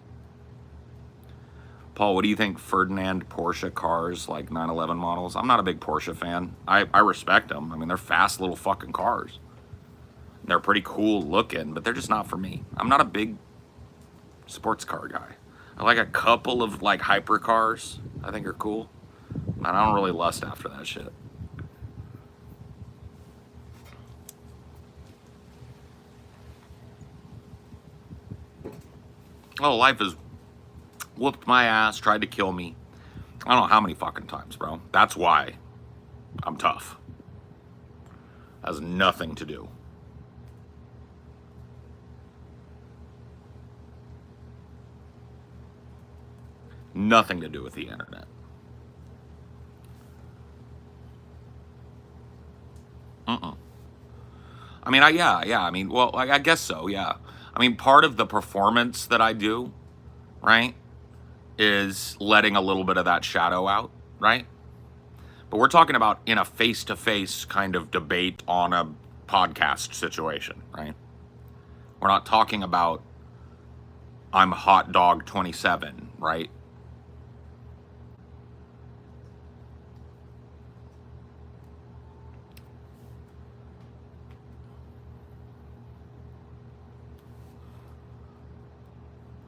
Paul, what do you think Ferdinand Porsche cars, like 911 models? I'm not a big Porsche fan. I respect them. I mean, they're fast little fucking cars. They're pretty cool looking, but they're just not for me. I'm not a big sports car guy. I like a couple of like hypercars. I think are cool. And I don't really lust after that shit. Oh, life has whooped my ass, tried to kill me. I don't know how many fucking times, bro. That's why I'm tough. Has nothing to do. Nothing to do with the internet. I mean, yeah. I mean, well, I guess so, yeah. I mean, part of the performance that I do, right, is letting a little bit of that shadow out, right? But we're talking about in a face-to-face kind of debate on a podcast situation, right? We're not talking about I'm hot dog 27, right?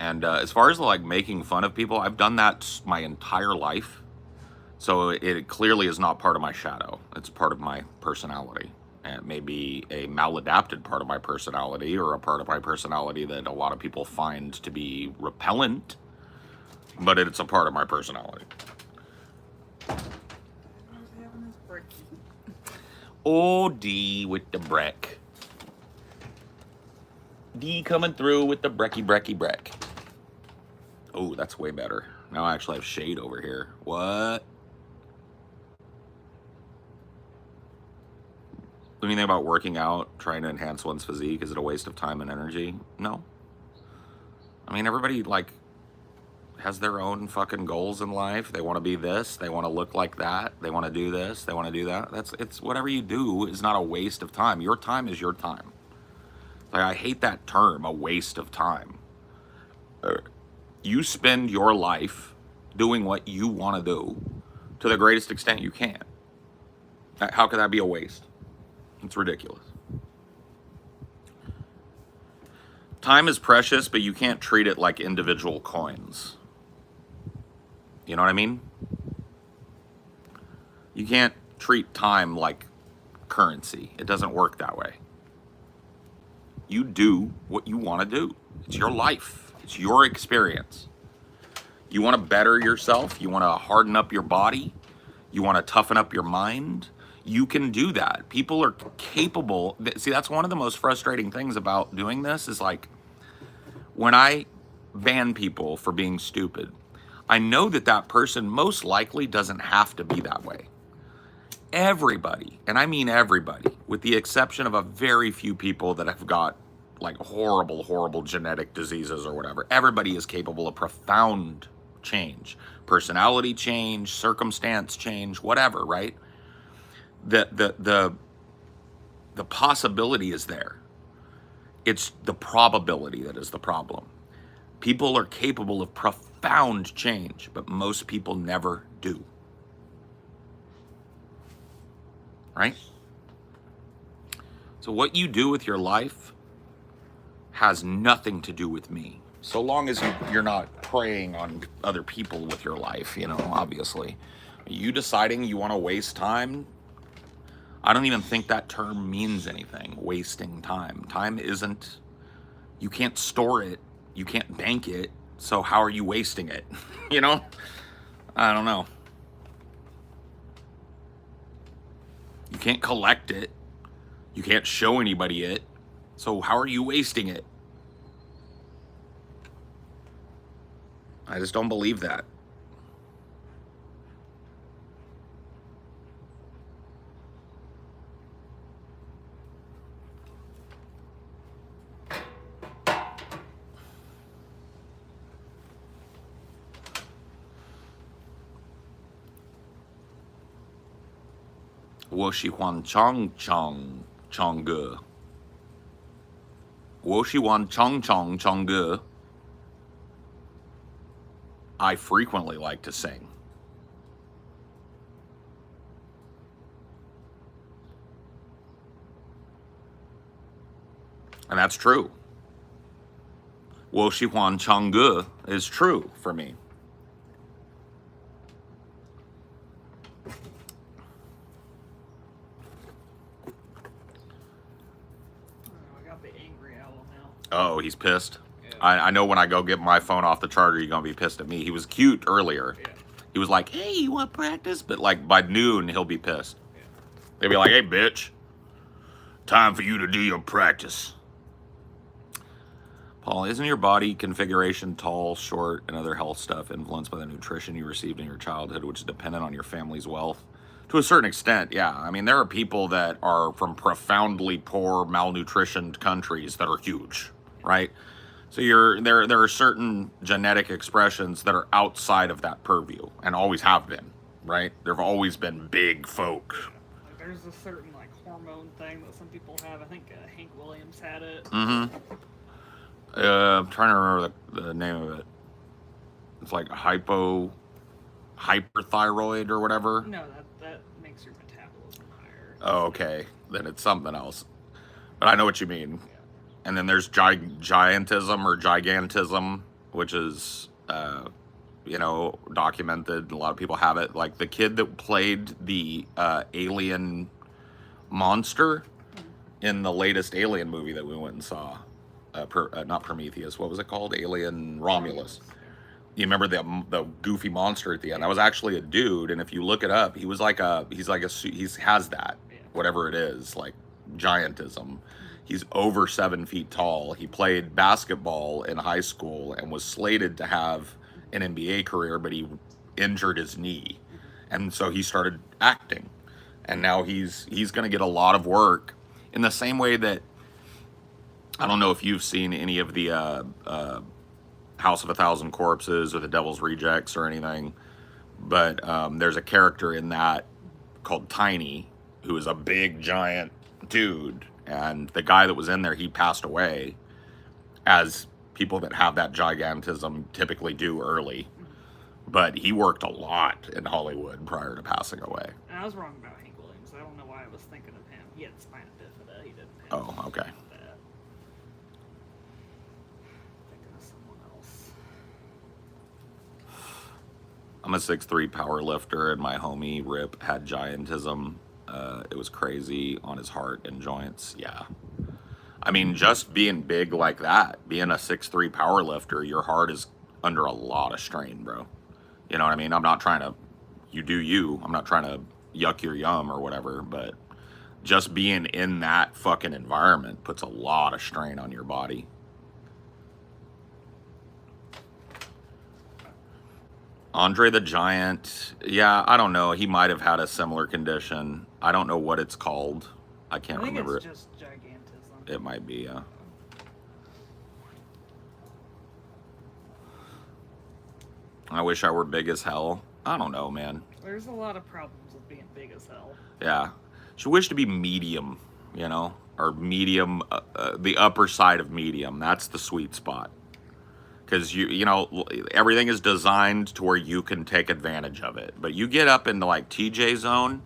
And as far as like making fun of people, I've done that my entire life. So it clearly is not part of my shadow. It's part of my personality. And it may be a maladapted part of my personality or a part of my personality that a lot of people find to be repellent, but it's a part of my personality. Oh, D with the breck. D coming through with the brecky breck. Oh, that's way better. Now I actually have shade over here. What? What do you think about working out, trying to enhance one's physique? Is it a waste of time and energy? No. I mean, everybody, like, has their own fucking goals in life. They want to be this. They want to look like that. They want to do this. They want to do that. It's whatever you do is not a waste of time. Your time is your time. Like, I hate that term, a waste of time. You spend your life doing what you want to do to the greatest extent you can. How could that be a waste? It's ridiculous. Time is precious, but you can't treat it like individual coins. You know what I mean? You can't treat time like currency. It doesn't work that way. You do what you want to do. It's your life. It's your experience. You want to better yourself. You want to harden up your body. You want to toughen up your mind. You can do that. People are capable. See, that's one of the most frustrating things about doing this is like when I ban people for being stupid, I know that that person most likely doesn't have to be that way. Everybody, and I mean everybody, with the exception of a very few people that have got like horrible genetic diseases or whatever, everybody is capable of profound change, personality change, circumstance change, whatever, right? The possibility is there. It's the probability that is the problem. People are capable of profound change, but most people never do. Right? So what you do with your life has nothing to do with me. So long as you're not preying on other people with your life, you know, obviously. You deciding you want to waste time, I don't even think that term means anything, wasting time. Time isn't, you can't store it, you can't bank it, so how are you wasting it? You know? I don't know. You can't collect it. You can't show anybody it. So how are you wasting it? I just don't believe that. wo shi huan chong chong chong ge. Wo shi huan chong chong chong ge. I frequently like to sing. And that's true. Wo shi huan chong ge is true for me. I got the angry owl now. Oh, he's pissed. Yeah. I know when I go get my phone off the charger, you're gonna be pissed at me. He was cute earlier. Yeah. He was like, "Hey, you want practice?" But like by noon, he'll be pissed. Yeah. They'll be like, "Hey, bitch, time for you to do your practice." Paul, isn't your body configuration tall, short, and other health stuff influenced by the nutrition you received in your childhood, which is dependent on your family's wealth? To a certain extent, yeah. I mean, there are people that are from profoundly poor, malnutritioned countries that are huge, right? So there are certain genetic expressions that are outside of that purview and always have been, right? There've always been big folk. Like, there's a certain like hormone thing that some people have. I think Hank Williams had it. Mm-hmm. I'm trying to remember the name of it. It's like hyperthyroid or whatever. No, that makes your metabolism higher. Oh, okay. Then it's something else. But I know what you mean. Yeah. And then there's giantism or gigantism, which is, documented. A lot of people have it. Like the kid that played the alien monster in the latest Alien movie that we went and saw. Not Prometheus. What was it called? Alien Romulus. You remember the goofy monster at the end? That was actually a dude, and if you look it up, he has that, whatever it is, like giantism. He's over 7 feet tall. He played basketball in high school and was slated to have an NBA career, but he injured his knee, and so he started acting, and now he's going to get a lot of work in the same way that. I don't know if you've seen any of the House of a Thousand Corpses or the Devil's Rejects or anything, but there's a character in that called Tiny, who is a big giant dude, and the guy that was in there, he passed away, as people that have that gigantism typically do early, but he worked a lot in Hollywood prior to passing away. And I was wrong about Hank Williams. I don't know why I was thinking of him. He had spina bifida. He didn't have Oh, okay. that. Thinking of someone else. I'm a 6'3" power lifter, and my homie Rip had giantism. It was crazy on his heart and joints. Yeah. I mean, just being big like that, being a 6'3" power lifter, your heart is under a lot of strain, bro. You know what I mean? I'm not trying to, you do you. I'm not trying to yuck your yum or whatever, but just being in that fucking environment puts a lot of strain on your body. Andre the Giant, yeah, I don't know. He might have had a similar condition. I don't know what it's called. I can't remember it's it. just gigantism. It might be, yeah. I wish I were big as hell. I don't know, man. There's a lot of problems with being big as hell. Yeah. Should wish to be medium, or medium, the upper side of medium. That's the sweet spot. Because everything is designed to where you can take advantage of it. But you get up into like TJ zone,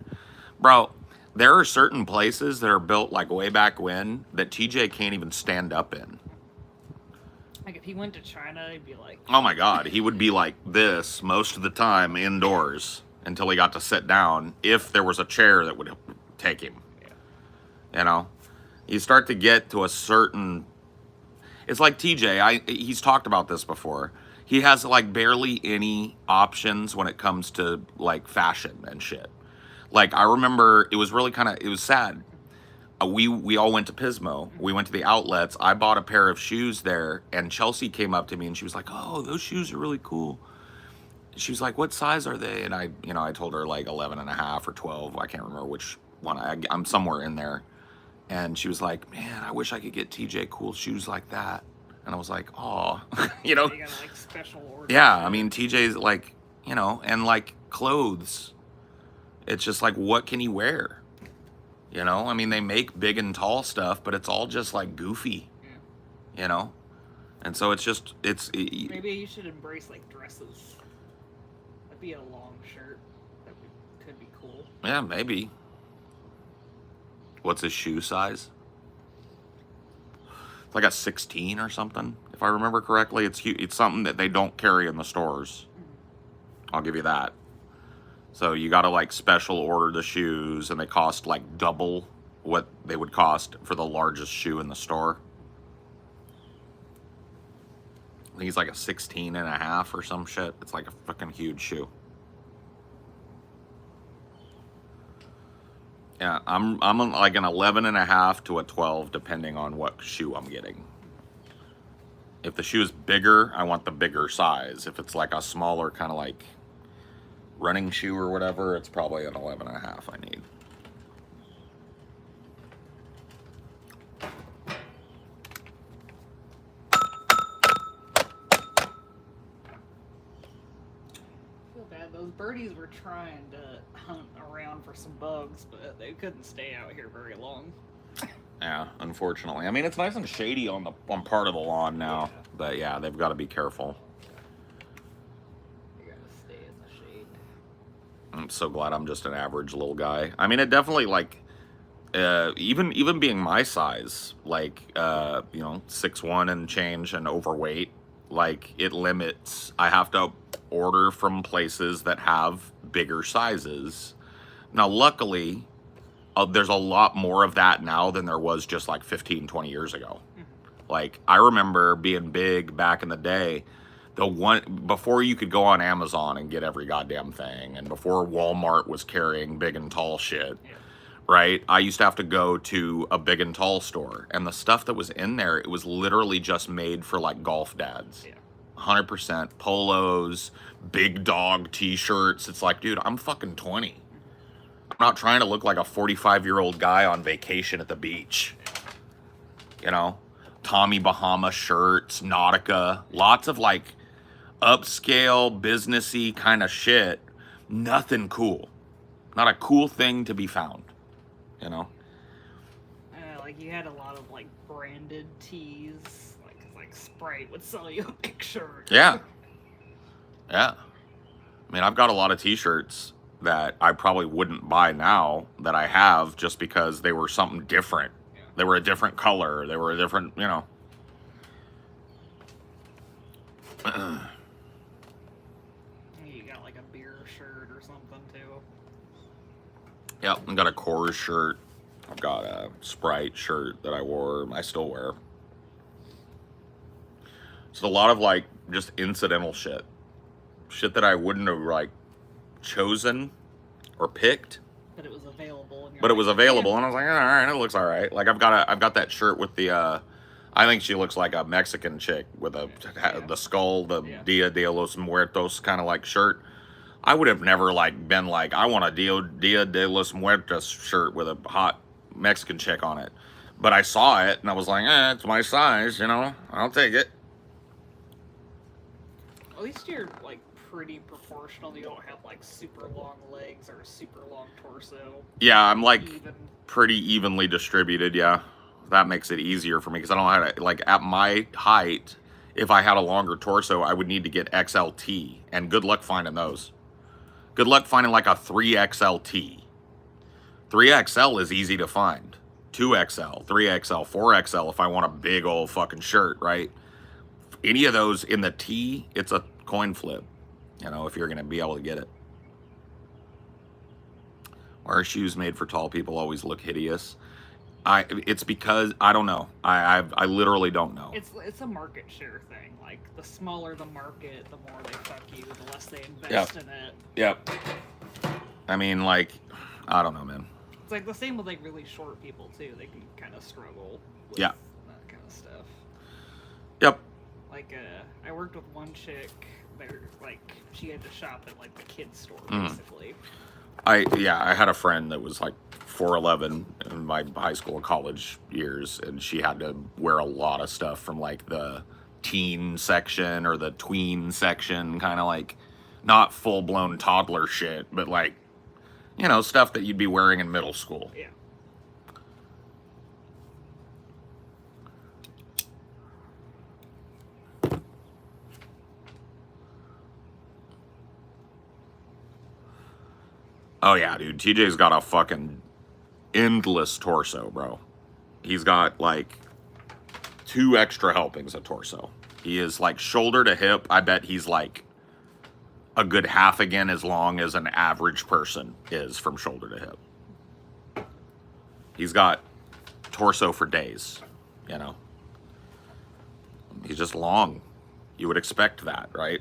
bro. There are certain places that are built like way back when that TJ can't even stand up in. Like if he went to China, he'd be like, oh my God, he would be like this most of the time indoors until he got to sit down, if there was a chair that would take him. yeah. You start to get to a certain. It's like TJ. He's talked about this before. He has like barely any options when it comes to like fashion and shit. Like I remember, it was really it was sad. We all went to Pismo. We went to the outlets. I bought a pair of shoes there, and Chelsea came up to me and she was like, "Oh, those shoes are really cool." She was like, "What size are they?" And I told her like 11 and a half or 12. I can't remember which one. I'm somewhere in there. And she was like, "Man, I wish I could get TJ cool shoes like that." And I was like, "Oh, You gotta like special order. Yeah, I mean, TJ's like, and like clothes. It's just like, what can he wear? You know, I mean, they make big and tall stuff, but it's all just like goofy. Yeah. You know, and so it's just Maybe you should embrace like dresses. That'd be a long shirt. Could be cool. Yeah, maybe. What's his shoe size? It's like a 16 or something, if I remember correctly. It's something that they don't carry in the stores. I'll give you that. So you got to like special order the shoes, and they cost like double what they would cost for the largest shoe in the store. I think it's like a 16 and a half or some shit. It's like a fucking huge shoe. Yeah, I'm like an 11 and a half to a 12 depending on what shoe I'm getting. If the shoe is bigger, I want the bigger size. If it's like a smaller kind of like running shoe or whatever, it's probably an 11 and a half I need. Those birdies were trying to hunt around for some bugs, but they couldn't stay out here very long. Yeah, unfortunately. I mean, it's nice and shady on part of the lawn now, but yeah, they've got to be careful. They gotta stay in the shade. I'm so glad I'm just an average little guy. I mean, it definitely like even being my size, like you know, 6'1" and change and overweight, like it limits. I have to order from places that have bigger sizes. Now, luckily, there's a lot more of that now than there was just like 15, 20 years ago. Like, I remember being big back in the day, before you could go on Amazon and get every goddamn thing, and before Walmart was carrying big and tall shit, right? I used to have to go to a big and tall store, and the stuff that was in there, it was literally just made for like golf dads. 100% polos, big dog t-shirts. It's like, dude, I'm fucking 20. I'm not trying to look like a 45-year-old guy on vacation at the beach. You know, Tommy Bahama shirts, Nautica, lots of like upscale, businessy kind of shit. Nothing cool. Not a cool thing to be found. You know? Like you had a lot of like branded tees. Like Sprite would sell you a big shirt. Yeah. Yeah. I mean, I've got a lot of t-shirts that I probably wouldn't buy now that I have just because they were something different. Yeah. They were a different color. They were a different, you know. You got like a beer shirt or something too. Yep, I've got a Coors shirt. I've got a Sprite shirt that I wore. I still wear. So a lot of like just incidental shit. Shit that I wouldn't have like chosen or picked. But it was available. But it was available, and I was like, all right, it looks all right. Like I've got that shirt with the, I think she looks like a Mexican chick with the skull, the Dia de los Muertos kind of like shirt. I would have never like been like, I want a Dia de los Muertos shirt with a hot Mexican chick on it. But I saw it, and I was like, it's my size, you know, I'll take it. At least you're like pretty proportional. You don't have like super long legs or a super long torso. Yeah, I'm like pretty evenly distributed. Yeah, that makes it easier for me because I don't know how to, like, at my height, if I had a longer torso, I would need to get XLT, and good luck finding those. Good luck finding like a 3XLT. 3XL is easy to find. 2XL, 3XL, 4XL if I want a big old fucking shirt, right? Any of those in the T, it's a coin flip, you know, if you're going to be able to get it. Why are shoes made for tall people always look hideous? It's because, I don't know. I literally don't know. It's a market share thing. Like, the smaller the market, the more they fuck you, the less they invest in it. Yep. I mean, like, I don't know, man. It's like the same with like really short people too. They can kind of struggle with that kind of stuff. Yep. Like, I worked with one chick. Like, she had to shop at like the kids store basically. I had a friend that was like 4'11" in my high school and college years, and she had to wear a lot of stuff from like the teen section or the tween section, kind of like not full-blown toddler shit, but like, you know, stuff that you'd be wearing in middle school. Yeah. Oh yeah, dude. TJ's got a fucking endless torso, bro. He's got like 2 extra helpings of torso. He is like shoulder to hip. I bet he's like a good half again as long as an average person is from shoulder to hip. He's got torso for days, you know. He's just long. You would expect that, right?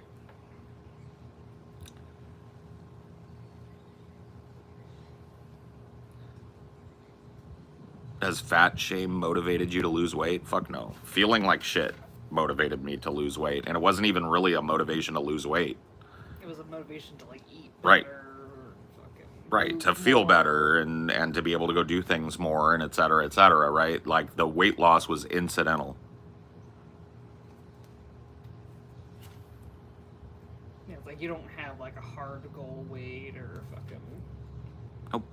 Has fat shame motivated you to lose weight? Fuck no. Feeling like shit motivated me to lose weight. And it wasn't even really a motivation to lose weight. It was a motivation to like eat Right. better, fucking Right. move To feel more. better and to be able to go do things more and et cetera, right? Like the weight loss was incidental. Yeah, it's like you don't have like a hard goal weight or fucking. Nope.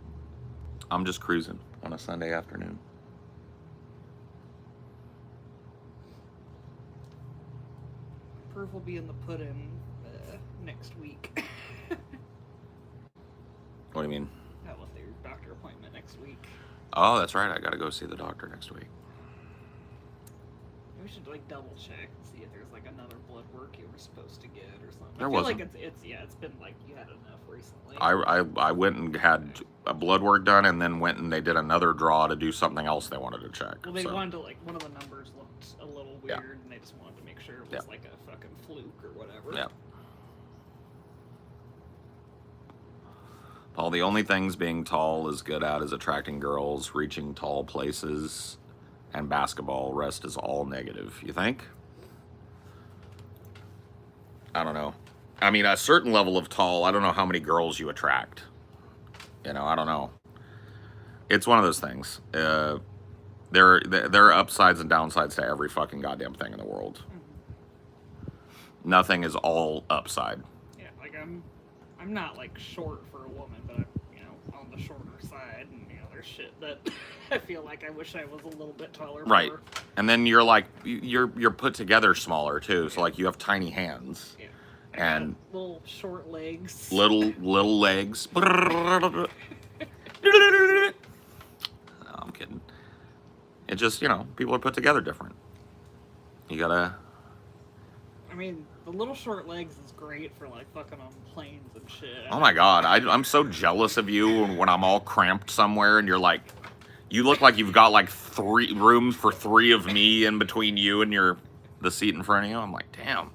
I'm just cruising on a Sunday afternoon. Proof will be in the pudding next week. What do you mean? That was their doctor appointment next week. Oh, that's right. I got to go see the doctor next week. We should like double check and see if there's like another blood work you were supposed to get or something. There I feel wasn't. like it's been like you had enough recently. I went and had a blood work done and then went and they did another draw to do something else they wanted to check. Well, they So, wanted to like one of the numbers looked a little weird, Yeah. and they just wanted to make sure it was Yeah. like a fucking fluke or whatever. yeah. Paul, the only things being tall is good at is attracting girls, reaching tall places, and basketball. Rest is all negative. You think? I don't know. I mean, a certain level of tall, I don't know how many girls you attract. You know, I don't know. It's one of those things. There are upsides and downsides to every fucking goddamn thing in the world. Nothing is all upside. Yeah, like I'm not like short for a woman, but I'm on the shorter side, and there's shit that I feel like I wish I was a little bit taller. Right. For. And then you're like you're put together smaller too. So like you have tiny hands. Yeah. And little short legs. little legs. No, I'm kidding. It just, people are put together different. You gotta. I mean, the little short legs is great for like fucking on planes and shit. Oh my god, I'm so jealous of you when I'm all cramped somewhere and you're like, you look like you've got like 3 rooms for 3 of me in between you and the seat in front of you. I'm like, damn.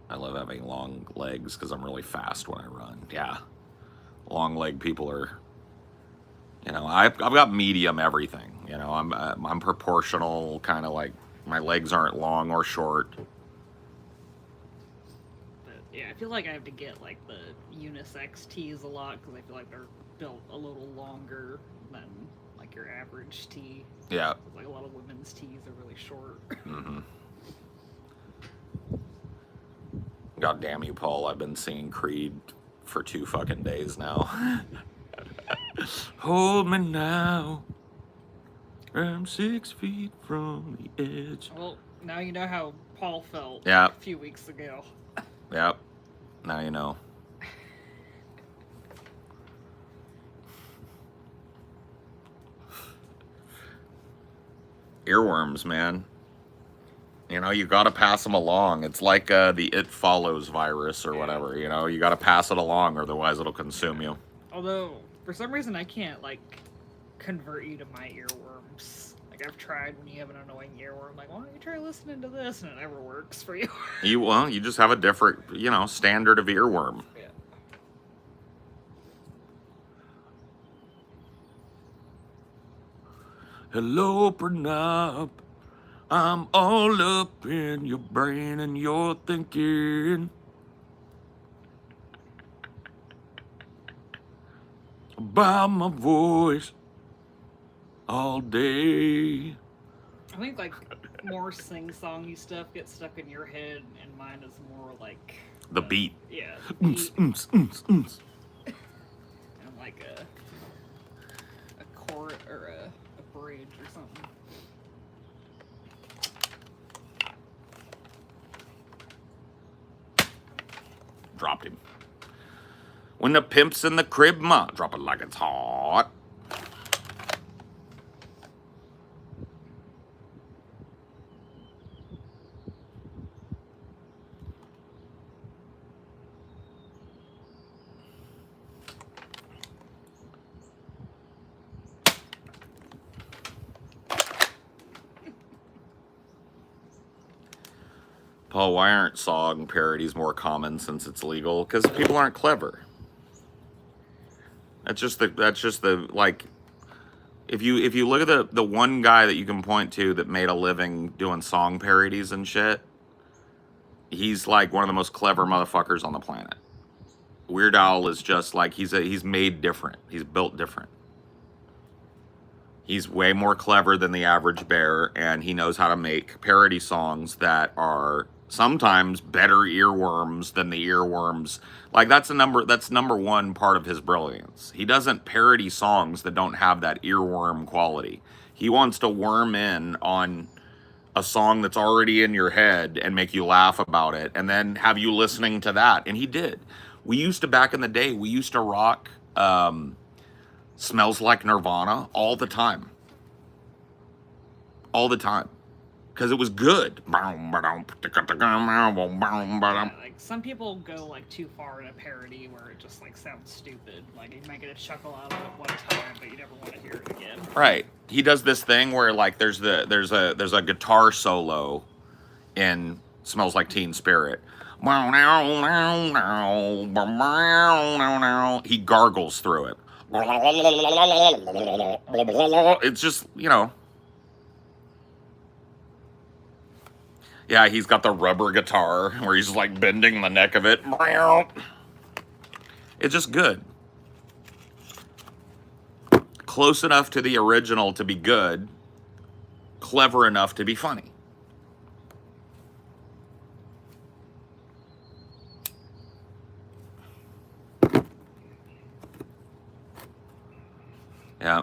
I love having long legs because I'm really fast when I run. Yeah, long leg people are. I've got medium everything. I'm proportional, kind of like my legs aren't long or short. But yeah, I feel like I have to get like the unisex tees a lot because I feel like they're built a little longer than like your average tee. Yeah. Like a lot of women's tees are really short. Mm-hmm. God damn you, Paul! I've been singing Creed for 2 fucking days now. Hold me now. I'm 6 feet from the edge. Well, now you know how Paul felt Yeah. a few weeks ago. Yep. Now you know. Earworms, man. You gotta pass them along. It's like the It Follows virus or whatever. You gotta pass it along, or otherwise it'll consume you. Although, for some reason, I can't like convert you to my earworms. Like I've tried when you have an annoying earworm. Like, why don't you try listening to this? And it never works for you. You just have a different, standard of earworm. Yeah. Hello, Pranab. I'm all up in your brain and your thinking about my voice all day. I think like more sing-songy stuff gets stuck in your head, and mine is more like The beat. Yeah. the beat and like a chord or a bridge or something. Dropped him. When the pimp's in the crib, ma, drop it like it's hot. Paul, why aren't song parodies more common since it's legal? Because people aren't clever. That's just the like. If you look at the one guy that you can point to that made a living doing song parodies and shit, he's like one of the most clever motherfuckers on the planet. Weird Al is just like he's made different. He's built different. He's way more clever than the average bear, and he knows how to make parody songs that are sometimes better earworms than the earworms. Like that's number one part of his brilliance. He doesn't parody songs that don't have that earworm quality. He wants to worm in on a song that's already in your head and make you laugh about it and then have you listening to that. And he did. We used to, back in the day, we used to rock Smells Like Nirvana all the time. All the time. Because it was good. Like some people go like too far in a parody where it just like sounds stupid. Like you might get a chuckle out of it one time, but you never want to hear it again. Right. He does this thing where like there's a guitar solo in Smells Like Teen Spirit. He gargles through it. It's just, you know. Yeah, he's got the rubber guitar where he's like bending the neck of it. It's just good. Close enough to the original to be good, clever enough to be funny. Yeah.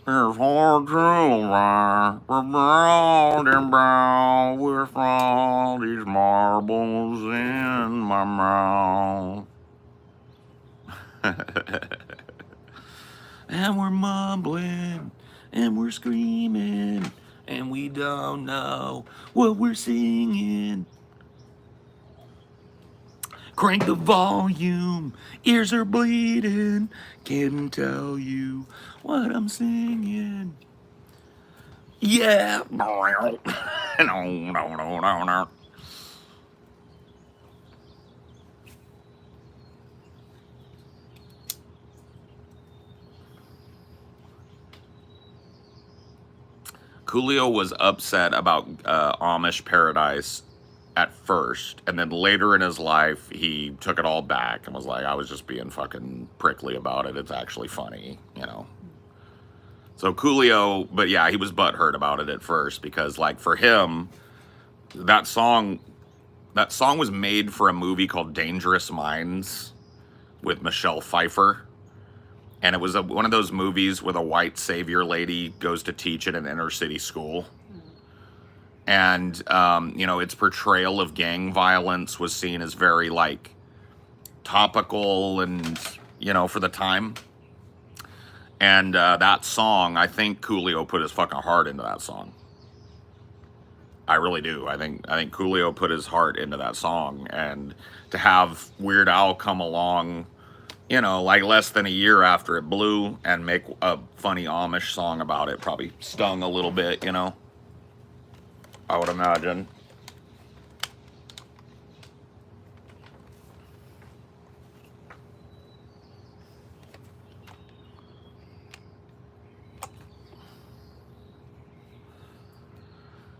It's hard to lie, brown and brown with all these marbles in my mouth. And we're mumbling, and we're screaming, and we don't know what we're singing. Crank the volume, ears are bleeding, can't tell you what I'm singing. Yeah. No. Coolio was upset about Amish Paradise at first, and then later in his life, he took it all back and was like, I was just being fucking prickly about it. It's actually funny, you know. So Coolio, but yeah, he was butthurt about it at first because, like, for him, that song was made for a movie called Dangerous Minds with Michelle Pfeiffer. And it was one of those movies where the white savior lady goes to teach at an inner city school. And, you know, its portrayal of gang violence was seen as very, like, topical and, you know, for the time. And that song, I think Coolio put his fucking heart into that song. I really do. I think Coolio put his heart into that song. And to have Weird Al come along, you know, like less than a year after it blew and make a funny Amish song about it probably stung a little bit, you know. I would imagine.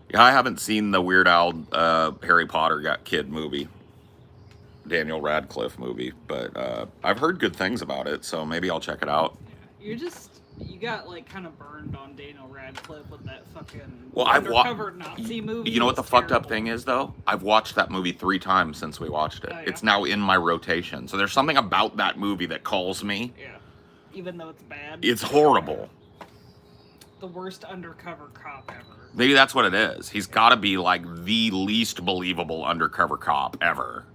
Yeah, I haven't seen the Weird Al Harry Potter Got Kid movie, Daniel Radcliffe movie, but I've heard good things about it, so maybe I'll check it out. You got like kind of burned on Daniel Radcliffe with that fucking undercover Nazi movie. You know what the fucked up thing is, though? I've watched that movie 3 times since we watched it. Oh, yeah? It's now in my rotation. So there's something about that movie that calls me. Yeah. Even though it's bad. It's horrible. The worst undercover cop ever. Maybe that's what it is. He's got to be like the least believable undercover cop ever.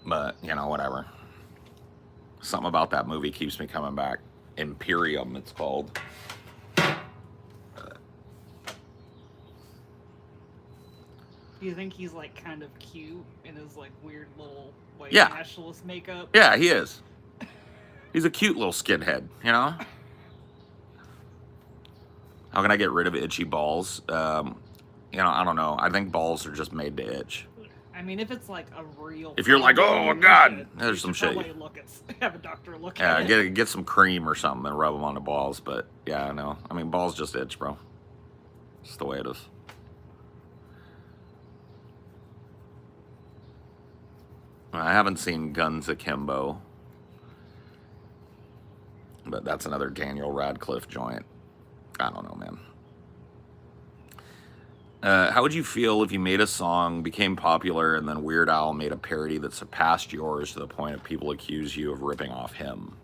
But, you know, whatever. Something about that movie keeps me coming back. Imperium, it's called. Do you think he's like kind of cute in his like weird little white Yeah. nationalist makeup? Yeah, he is. He's a cute little skinhead, you know? How can I get rid of itchy balls? You know, I don't know. I think balls are just made to itch. I mean, if it's like a real. If you're like, problem, oh you God, should- there's you some should shit. probably look at, have a doctor look Yeah, at it. get some cream or something and rub them on the balls. But yeah, no. I mean, balls just itch, bro. It's the way it is. I haven't seen Guns Akimbo, but that's another Daniel Radcliffe joint. I don't know, man. How would you feel if you made a song, became popular, and then Weird Al made a parody that surpassed yours to the point of people accuse you of ripping off him?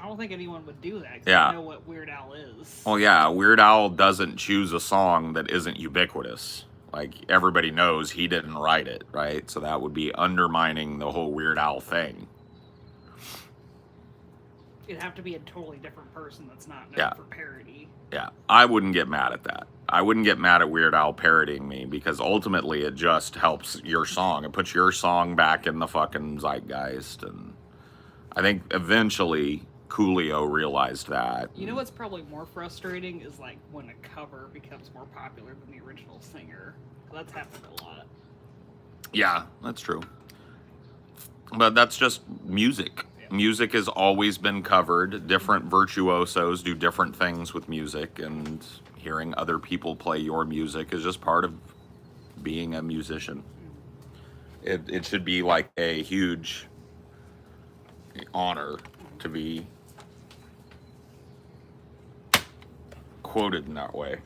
I don't think anyone would do that. 'Cause Yeah. I know what Weird Al is. Well, yeah, Weird Al doesn't choose a song that isn't ubiquitous. Like, everybody knows he didn't write it, right? So that would be undermining the whole Weird Al thing. It'd have to be a totally different person that's not known Yeah. for parody. Yeah, I wouldn't get mad at that. I wouldn't get mad at Weird Al parodying me because ultimately it just helps your song. It puts your song back in the fucking zeitgeist. And I think eventually Coolio realized that. You know what's probably more frustrating is like when a cover becomes more popular than the original singer. That's happened a lot. Yeah, that's true. But that's just music. Yeah. Music has always been covered. Different virtuosos do different things with music, and hearing other people play your music is just part of being a musician. It should be like a huge honor to be quoted in that way.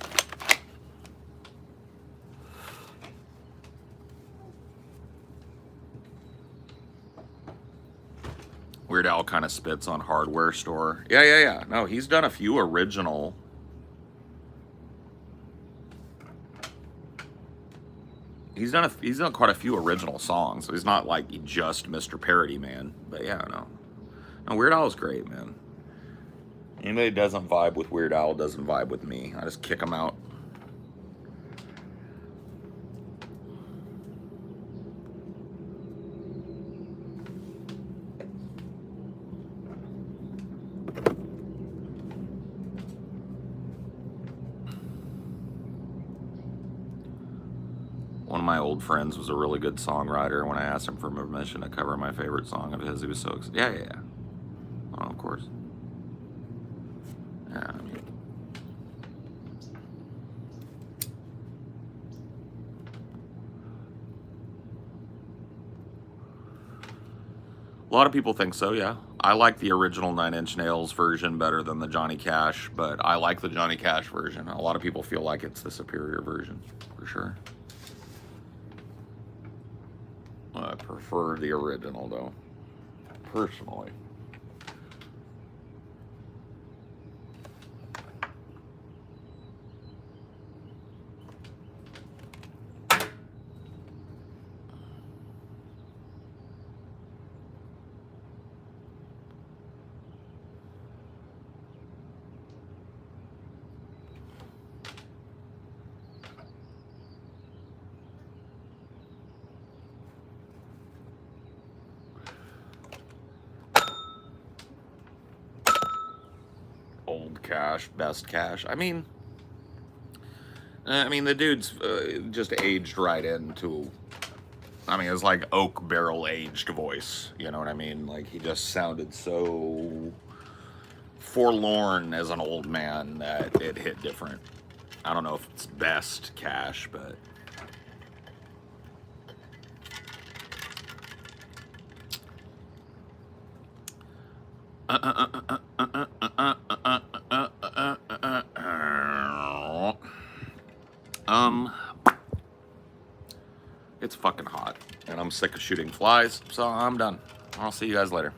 Weird Al kind of spits on Hardware Store. Yeah. No, he's done a few original. He's done quite a few original songs. So he's not like just Mr. Parody Man. But yeah, no, Weird Al is great, man. Anybody that doesn't vibe with Weird Al doesn't vibe with me. I just kick him out. One of my old friends was a really good songwriter. When I asked him for permission to cover my favorite song of his, he was so excited. Yeah. Oh, of course. Yeah, I mean. A lot of people think so, yeah. I like the original Nine Inch Nails version better than the Johnny Cash, but I like the Johnny Cash version. A lot of people feel like it's the superior version, for sure. I prefer the original, though, personally. Old Cash, best Cash. I mean, the dude's just aged right into. I mean, it's like oak barrel aged voice. You know what I mean? Like, he just sounded so forlorn as an old man that it hit different. I don't know if it's best Cash, but. It's fucking hot, and I'm sick of shooting flies, so I'm done. I'll see you guys later.